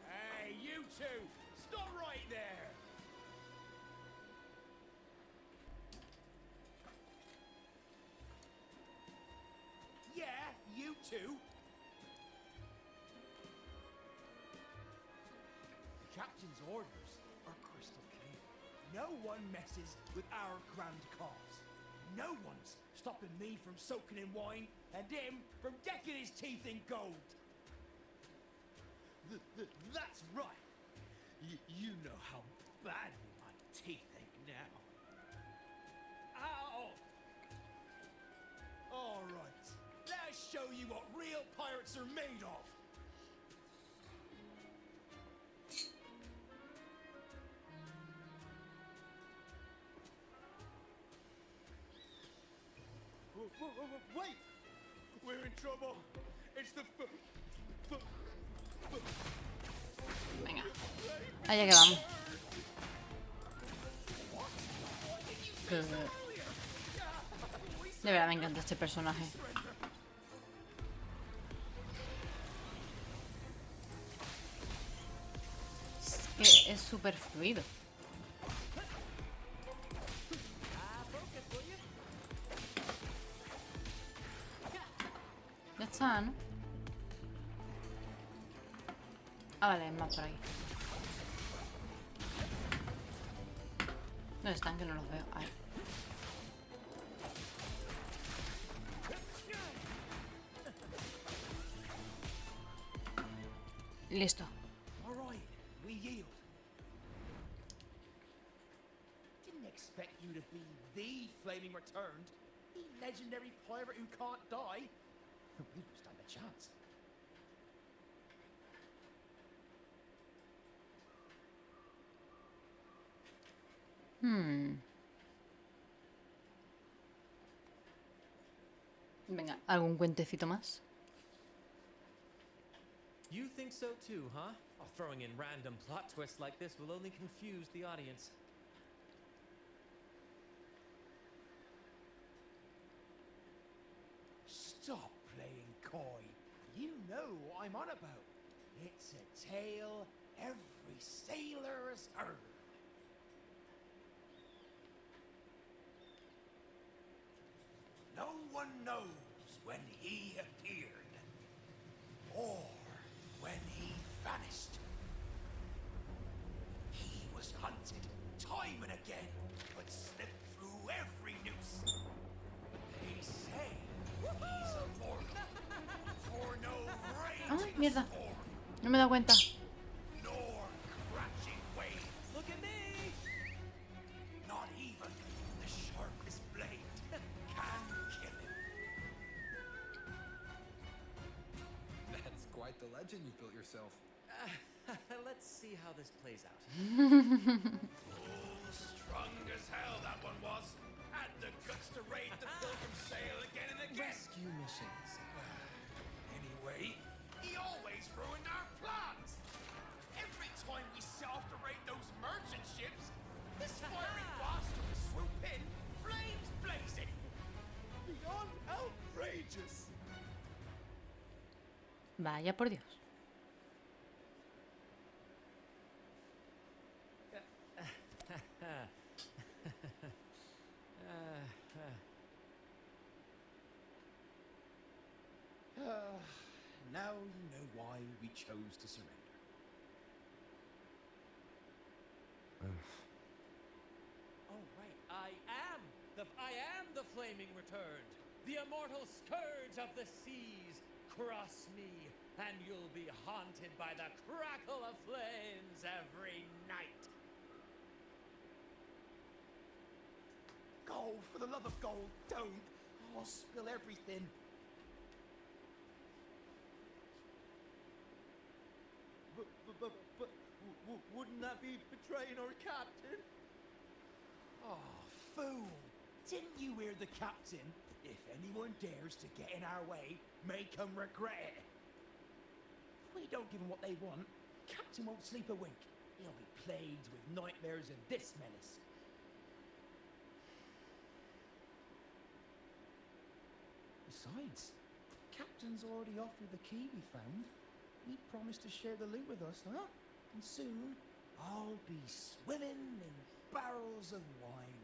Hey, you two! Stop right there! Yeah, you two! The captain's orders are crystal clear. No one messes with our grand cause. No one's stopping me from soaking in wine and him from decking his teeth in gold. That's right. You know how badly my teeth ache now. Ow! All right, let's show you what real pirates are made of. Wait! We're in trouble. It's the Venga. Allá que vamos. De verdad me encanta este personaje. Es que es súper fluido. Ya está, ¿no? Ah, vale, es más por aquí. ¿Dónde están? Que no los veo. Ahí. Listo. All right, we yield. Didn't expect you to be the flaming returned, the legendary pirate who can't die. We don't stand a chance. Venga, ¿algún cuentecito más? You think so too, huh? Oh, throwing in random plot twists like this will only confuse the audience. Stop playing coy. You know what I'm on about. It's a tale every sailor has heard. no one knows when he appeared or when he vanished. He was hunted time and again, but slipped through every noose. They say he's immortal, for no Ah, raging mierda. storm No me he dado cuenta. nor crashing wave. Look at me! Not even the sharpest blade can kill him. That's quite the legend you built yourself. Let's see how this plays out. Oh, strong as hell that one was. Had the guts to raid the Pilgrim Sail again and again. Rescue missions. Anyway, he always ruined our plans. Every time we set off to raid those merchant ships, this fiery bastard would swoop in, flames blazing. Beyond outrageous. Vaya por Dios. Now you know why we chose to surrender. Oh, right. I am the flaming returned, the immortal scourge of the seas. Cross me, and you'll be haunted by the crackle of flames every night. Gold, for the love of gold, don't. I'll spill everything. But wouldn't that be betraying our captain? Oh, fool. Didn't you hear the captain? If anyone dares to get in our way, make them regret it. If we don't give them what they want, Captain won't sleep a wink. He'll be plagued with nightmares of this menace. Besides, Captain's already offered the key we found. He promised to share the loot with us, huh? And soon, I'll be swimming in barrels of wine.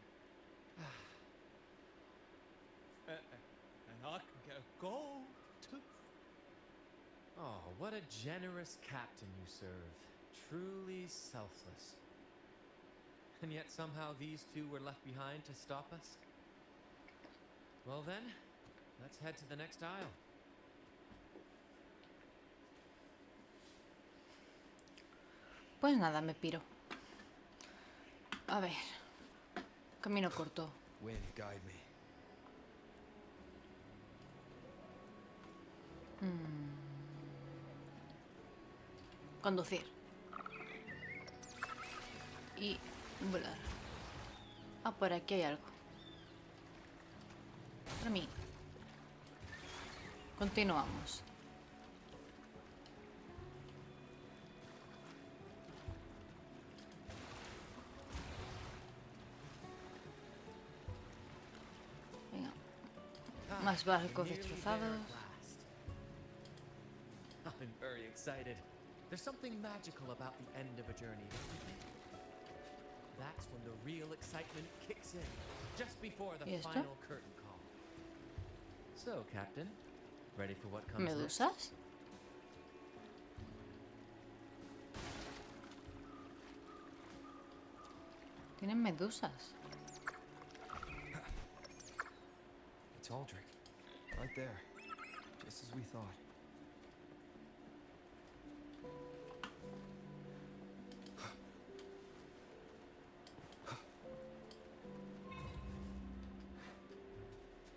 And I can get gold too. Oh, what a generous captain you serve. Truly selfless. And yet somehow these two were left behind to stop us? Well then, let's head to the next aisle. Pues nada, me piro. A ver. Camino corto. Wind, guide me. Conducir. Y volar. Ah, por aquí hay algo. Para mí. Continuamos. Venga. Más barcos destrozados. I'm very excited. There's something magical about the end of a journey, don't you think? That's when the real excitement kicks in, just before the ¿Y esto? final curtain call. So, Captain, ready for what comes next? ¿Medusas? Tienen medusas. It's Aldrich. Right there. Just as we thought.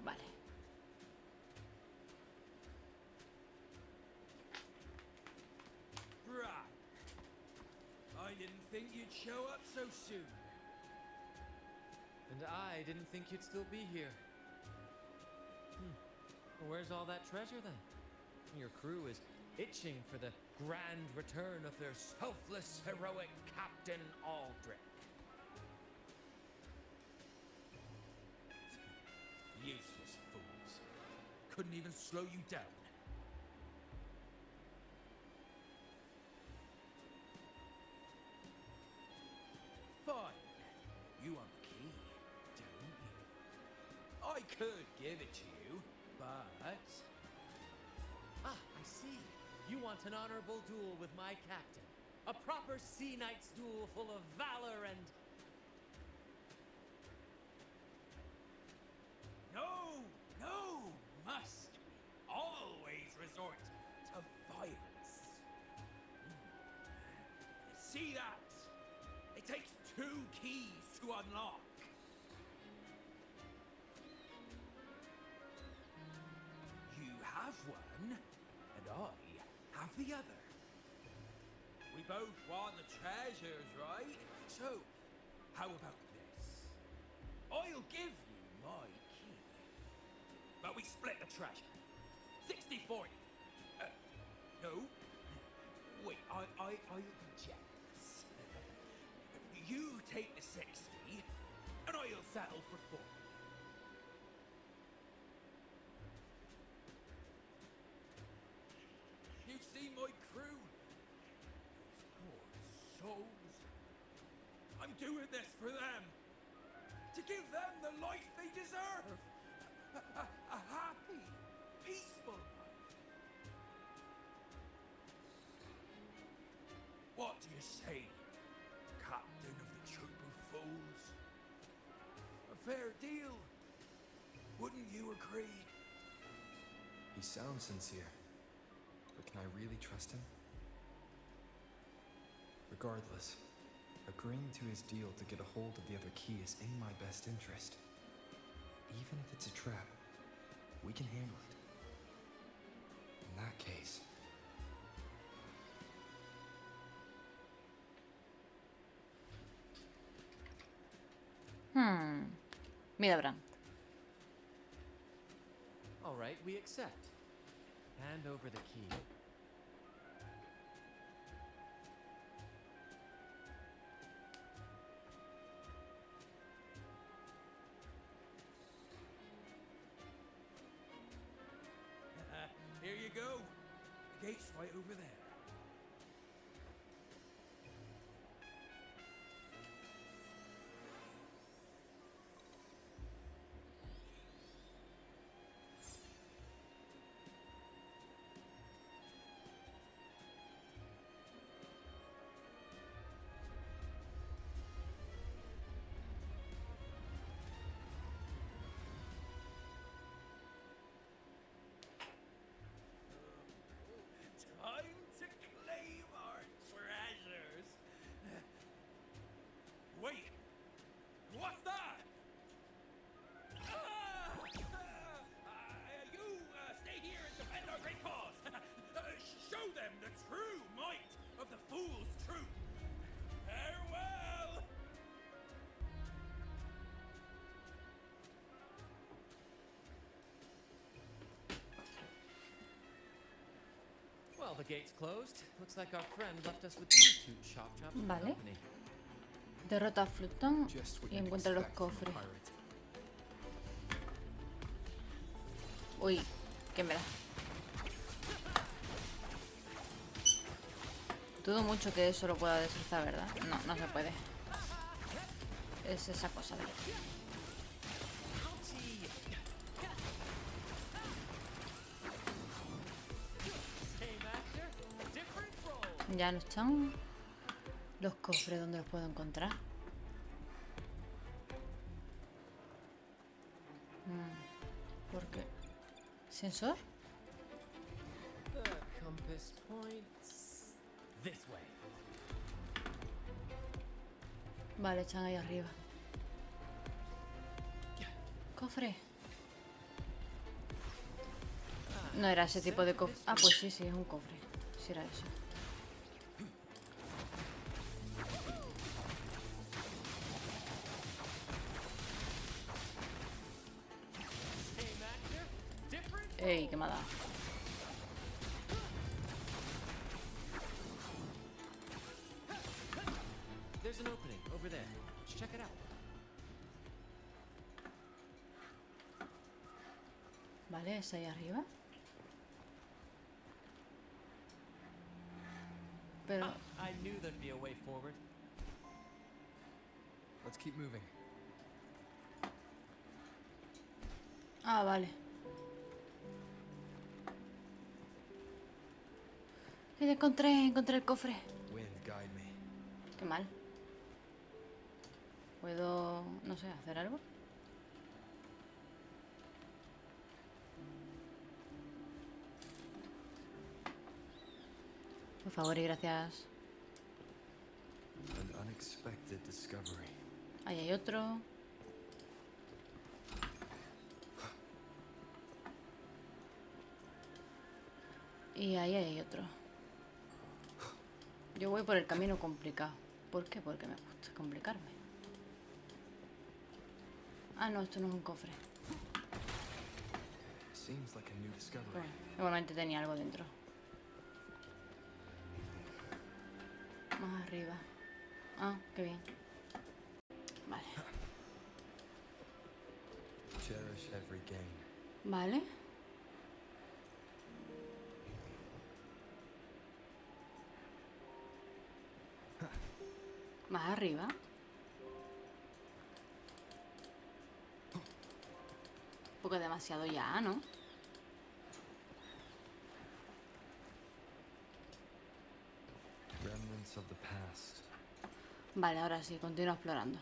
Vale. Right. I didn't think you'd show up so soon. And I didn't think you'd still be here. Well, where's all that treasure then? Your crew is itching for the grand return of their selfless, heroic Captain Aldrich. Useless fools. Couldn't even slow you down. Fine. You want the key, don't you? I could give it to you, but Ah, I see. You want an honorable duel with my captain. A proper sea knight's duel full of valor and... no, must we always resort to violence? See that? It takes 2 keys to unlock. You have one, and I have the other. We both want the treasures, right? So, how about this? I'll give you my key, but we split the treasure. 60-40. No. Wait, I'll be generous. You take the 60, and I'll settle for 40. You see my crew? Those poor souls. I'm doing this for them. To give them the life they deserve. A happy, peaceful life. What do you say, Captain of the Troop of Fools? A fair deal. Wouldn't you agree? He sounds sincere, but can I really trust him? Regardless, agreeing to his deal to get a hold of the other key is in my best interest. Even if it's a trap, we can handle it. In that case... Mira, Brant. All right, we accept. Hand over the key. Here you go. The gate's right over there. Time to claim our treasures. Wait, what's that? You stay here and defend our great cause. Show them the true might of the fool's truth. Farewell. Well, the gate's closed. Looks like our friend left us with these 2 chop chops for Vale. company. Derrota a Flutón Just what y you'd encuentra los expect from a cofres. pirate. Uy, ¿qué me da? Dudo mucho que eso lo pueda destrozar, ¿verdad? No, no se puede. Es esa cosa de aquí. Same actor, different role. Ya no están los cofres donde los puedo encontrar. ¿Por qué? ¿Sensor? The compass points this way. Vale, están ahí arriba. ¿Cofre? No era ese tipo de cofre. Ah, pues sí, sí, es un cofre. Sí era eso. Same actor, different Ey, qué me ha dado. There's an opening over there. Let's check it out. Vale, es ahí arriba. Pero... I knew there'd be a way forward. Let's keep moving. Ah, vale. Encontré el cofre. Wind, guide me. Qué mal. ¿Puedo, no sé, hacer algo? Por favor y gracias. An unexpected discovery. Ahí hay otro. Y ahí hay otro. Yo voy por el camino complicado. ¿Por qué? Porque me gusta complicarme. Ah, no, esto no es un cofre. Seems like a new discovery. Bueno, igualmente tenía algo dentro. Más arriba. Ah, qué bien. Vale. Cherish every gain. Vale. Más arriba. Un poco demasiado ya, ¿no? Remnants of the past. Vale, ahora sí, continúa explorando.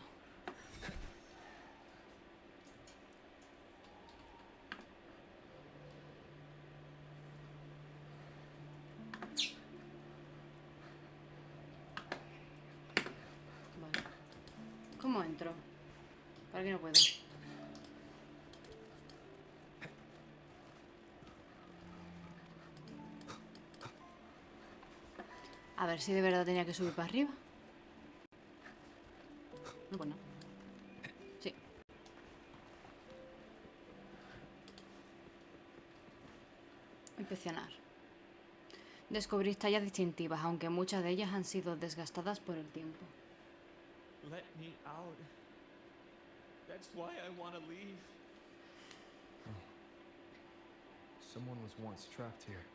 Vale. ¿Cómo entro? ¿Para qué no puedo? A ver si de verdad tenía que subir para arriba. No, pues no. Sí. Inspeccionar. Descubrir tallas distintivas, aunque muchas de ellas han sido desgastadas por el tiempo. Let me out. That's why I want to leave. Someone was once trapped here.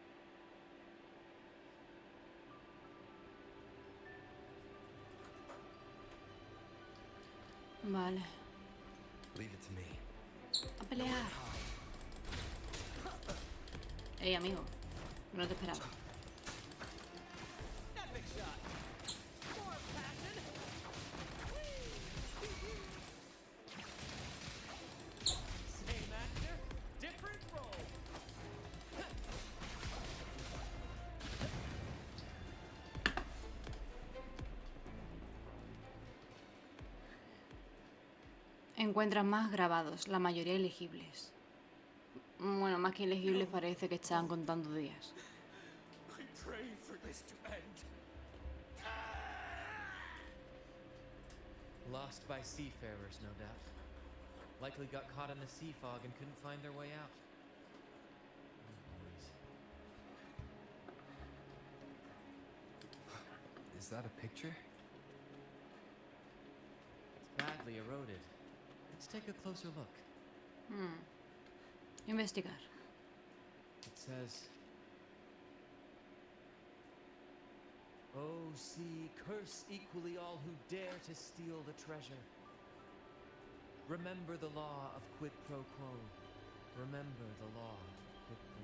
Vale. Leave it to me. A pelear. Ey, amigo. No te esperaba. Epic shot. More passion. Same actor, different role. Encuentras más grabados, la mayoría ilegibles. Bueno, más que ilegibles parece que están contando días. I pray for this to end. Lost by seafarers, no doubt. Likely got caught in the sea fog and couldn't find their way out. Oh, boys. Is that a picture? It's badly eroded. Let's take a closer look. Investigar. It says, "Oh, sea, curse equally all who dare to steal the treasure. Remember the law of quid pro quo. Remember the law of quid pro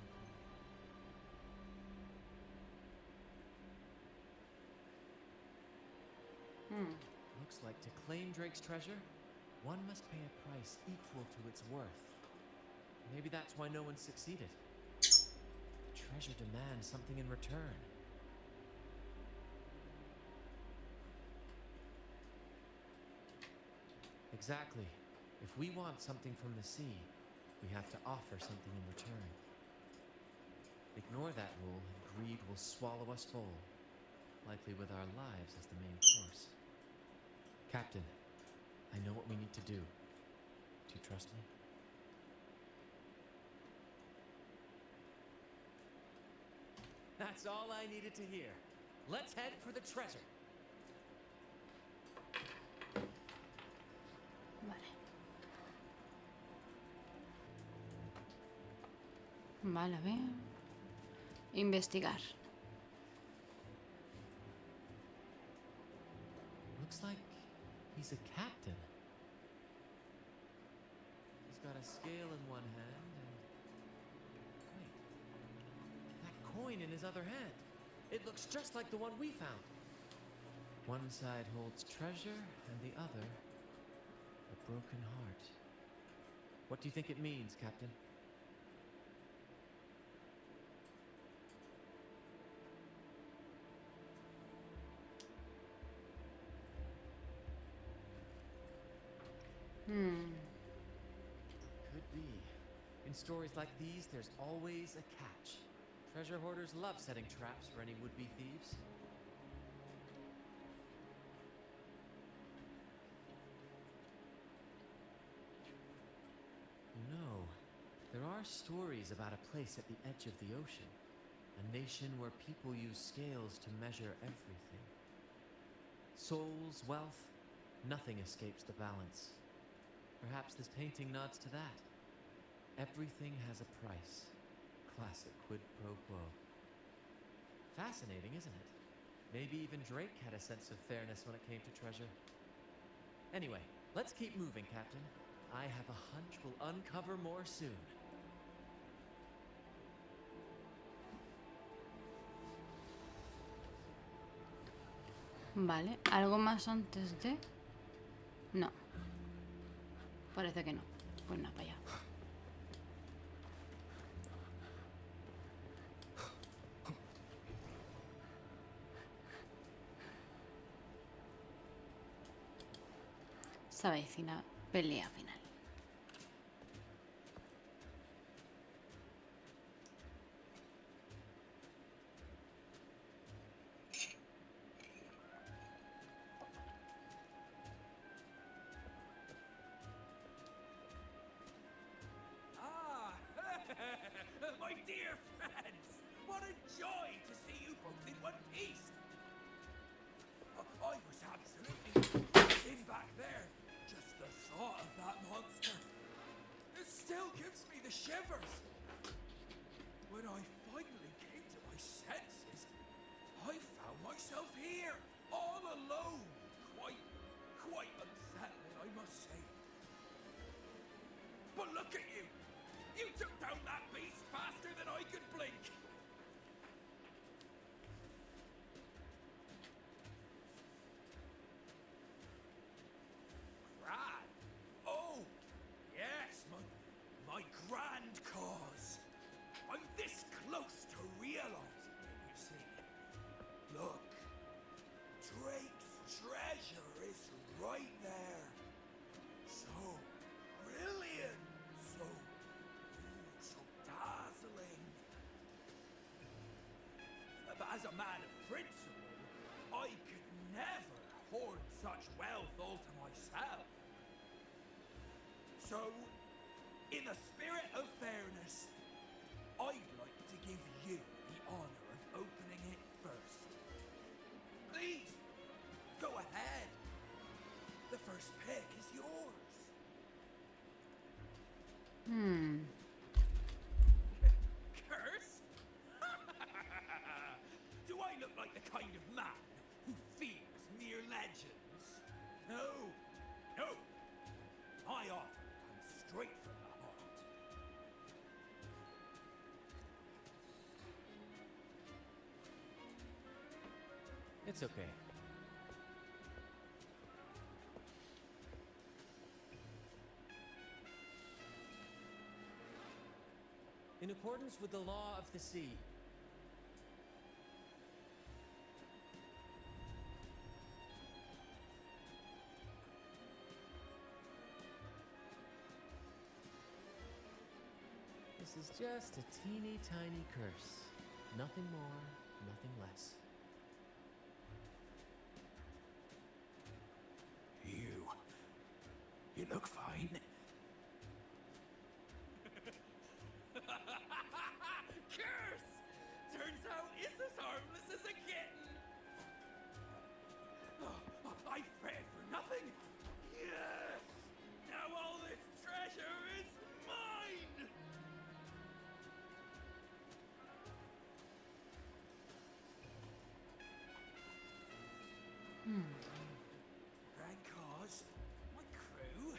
quo." Looks like to claim Drake's treasure, one must pay a price equal to its worth. Maybe that's why no one succeeded. The treasure demands something in return. Exactly. If we want something from the sea, we have to offer something in return. Ignore that rule and greed will swallow us whole, likely with our lives as the main course. Captain, I know what we need to do. Do you trust me? That's all I needed to hear. Let's head for the treasure. Vale, a ver. Investigar. Looks like he's a captain. His got a scale in one hand and... Wait. That coin in his other hand. It looks just like the one we found. One side holds treasure and the other a broken heart. What do you think it means, Captain? Could be. In stories like these, there's always a catch. Treasure hoarders love setting traps for any would-be thieves. You know, there are stories about a place at the edge of the ocean. A nation where people use scales to measure everything. Souls, wealth, nothing escapes the balance. Perhaps this painting nods to that. Everything has a price. Classic quid pro quo. Fascinating, isn't it? Maybe even Drake had a sense of fairness when it came to treasure. Anyway, let's keep moving, Captain. I have a hunch we'll uncover more soon. Vale, ¿algo más antes de...? No. Parece que no. Pues nada, para allá. Se avecina pelea final. My dear friends, what a joy to see you both in one piece. I was absolutely in back there. Just the thought of that monster. It still gives me the shivers. When I finally came to my senses, I found myself here, all alone. Quite unsettling, I must say. But look at you! You took down that beast faster than I could blink! Grand? Oh, yes, my grand cause. I'm this close to realizing it, you see. Look, Drake's treasure is right there. So brilliant, so dazzling. But as a man of principle, I could never hoard such wealth all to myself. So, in the spirit of fairness, I'd like to give you the honor of opening it first. Please, go ahead. The first pick is yours. Curse? Do I look like the kind of man who fears mere legends? No. My offer comes straight from the heart. It's okay. In accordance with the law of the sea, this is just a teeny tiny curse. Nothing more, nothing less. You look fine. Curse! Turns out it's as harmless as a kitten. I fret for nothing. Yes! Now all this treasure is mine! Grand cause, my crew.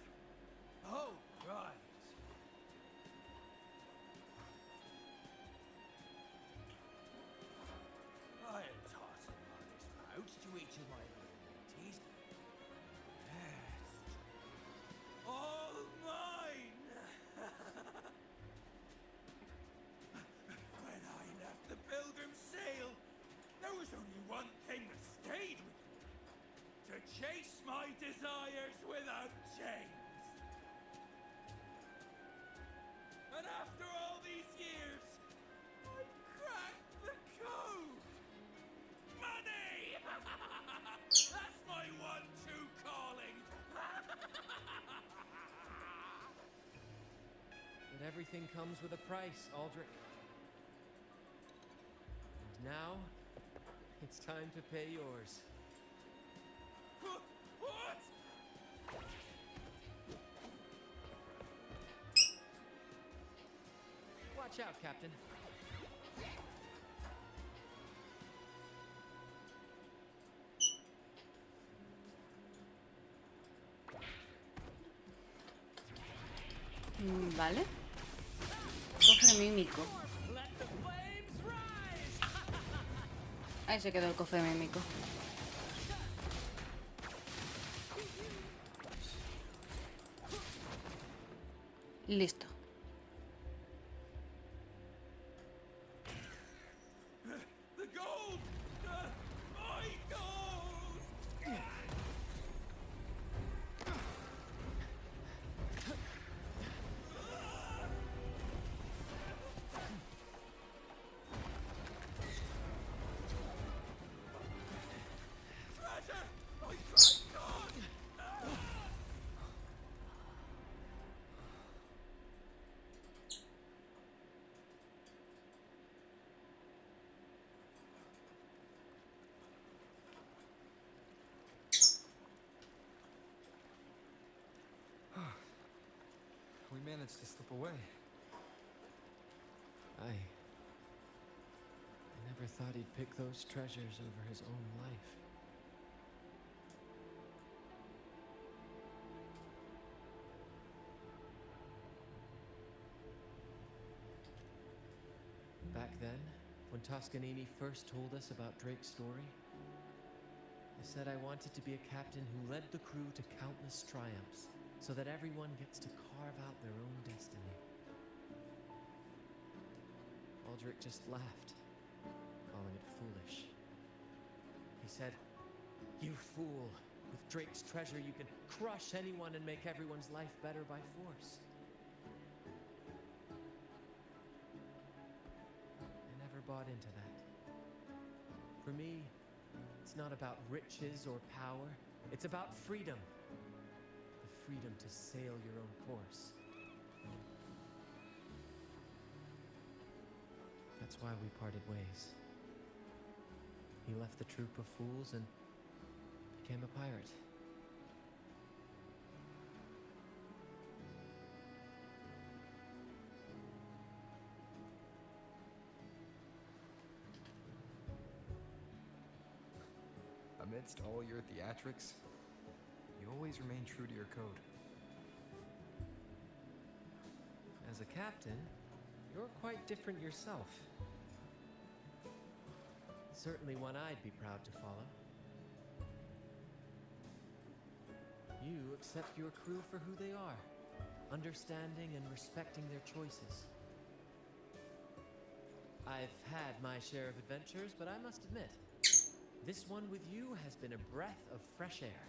But everything comes with a price, Aldrich. And now, it's time to pay yours. What? Watch out, Captain. Vale. Cofre mímico. Ahí se quedó el cofre mímico. Listo. The gold! My gold! Treasure! My God! We managed to slip away. I never thought he'd pick those treasures over his own life. Back then, when Toscanini first told us about Drake's story, I said I wanted to be a captain who led the crew to countless triumphs, so that everyone gets to carve out their own destiny. Aldrich just laughed, calling it foolish. He said, "You fool! With Drake's treasure, you can crush anyone and make everyone's life better by force." I never bought into that. For me, it's not about riches or power. It's about freedom. The freedom to sail your own course. That's why we parted ways. He left the troop of fools and became a pirate. Amidst all your theatrics, you always remain true to your code. As a captain, you're quite different yourself. Certainly one I'd be proud to follow. You accept your crew for who they are, understanding and respecting their choices. I've had my share of adventures, but I must admit, this one with you has been a breath of fresh air.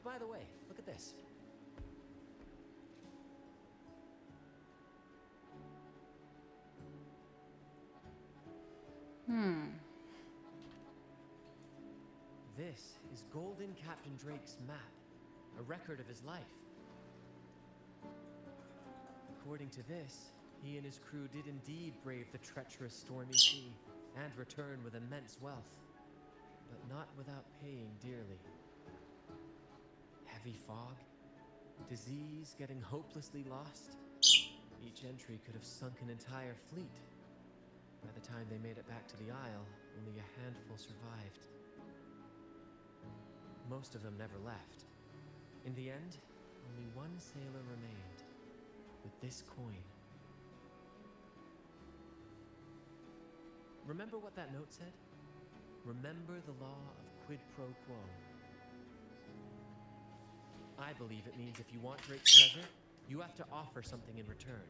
By the way, look at this. This is Golden Captain Drake's map, a record of his life. According to this, he and his crew did indeed brave the treacherous stormy sea and return with immense wealth, but not without paying dearly. Heavy fog, disease, getting hopelessly lost. Each entry could have sunk an entire fleet. By the time they made it back to the Isle, only a handful survived. Most of them never left. In the end, only one sailor remained, with this coin. Remember what that note said? Remember the law of quid pro quo. I believe it means if you want Drake's treasure, you have to offer something in return.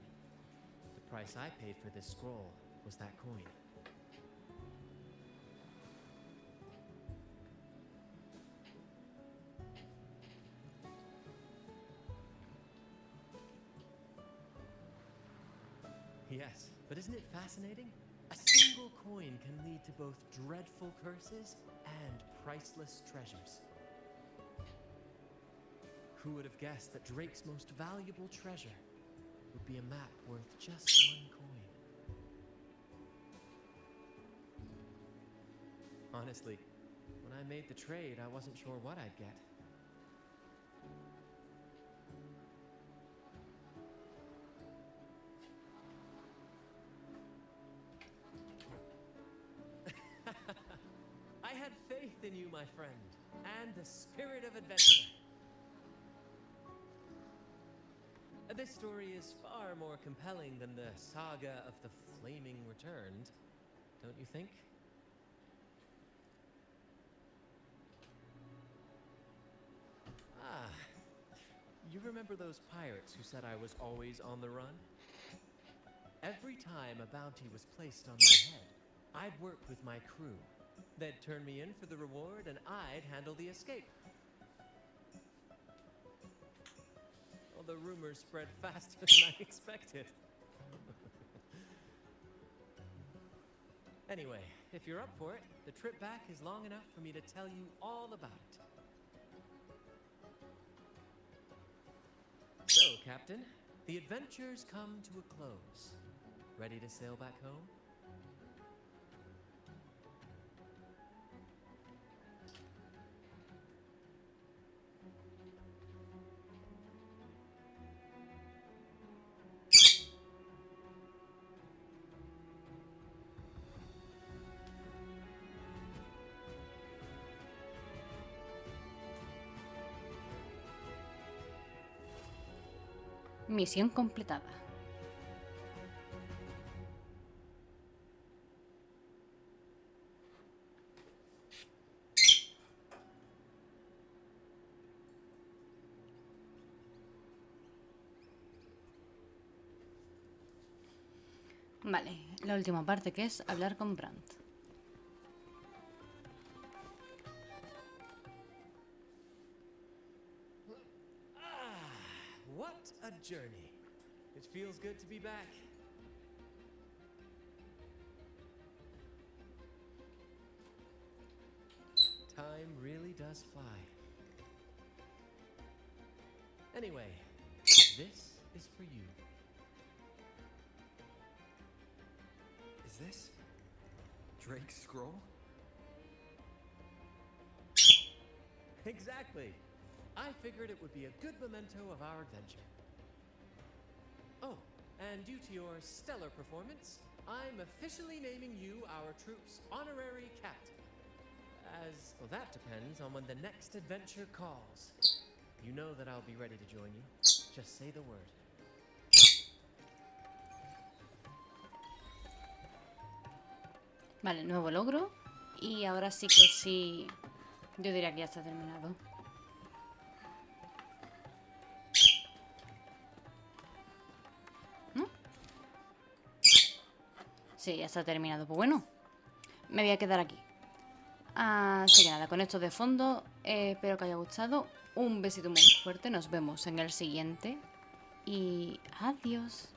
The price I paid for this scroll was that coin. Yes, but isn't it fascinating? A single coin can lead to both dreadful curses and priceless treasures. Who would have guessed that Drake's most valuable treasure would be a map worth just one coin. Honestly, when I made the trade, I wasn't sure what I'd get. I had faith in you, my friend, and the spirit of adventure. This story is far more compelling than the saga of the Flaming Returned, don't you think? Ah, you remember those pirates who said I was always on the run? Every time a bounty was placed on my head, I'd work with my crew. They'd turn me in for the reward, and I'd handle the escape. Well, the rumors spread faster than I expected. Anyway, if you're up for it, the trip back is long enough for me to tell you all about it. So, Captain, the adventures come to a close. Ready to sail back home? Misión completada. Vale, la última parte, que es hablar con Brant. What a journey. It feels good to be back. Time really does fly. Anyway, this is for you. Is this Drake's scroll? Exactly. I figured it would be a good memento of our adventure. Oh, and due to your stellar performance, I'm officially naming you our troop's honorary captain. As well, that depends on when the next adventure calls. You know that I'll be ready to join you. Just say the word. Vale, nuevo logro. Y ahora sí que sí. Yo diría que ya está terminado. ¿No? Sí, ya está terminado. Pues bueno, me voy a quedar aquí. Así que nada, con esto de fondo, espero que haya gustado. Un besito muy fuerte. Nos vemos en el siguiente. Y adiós.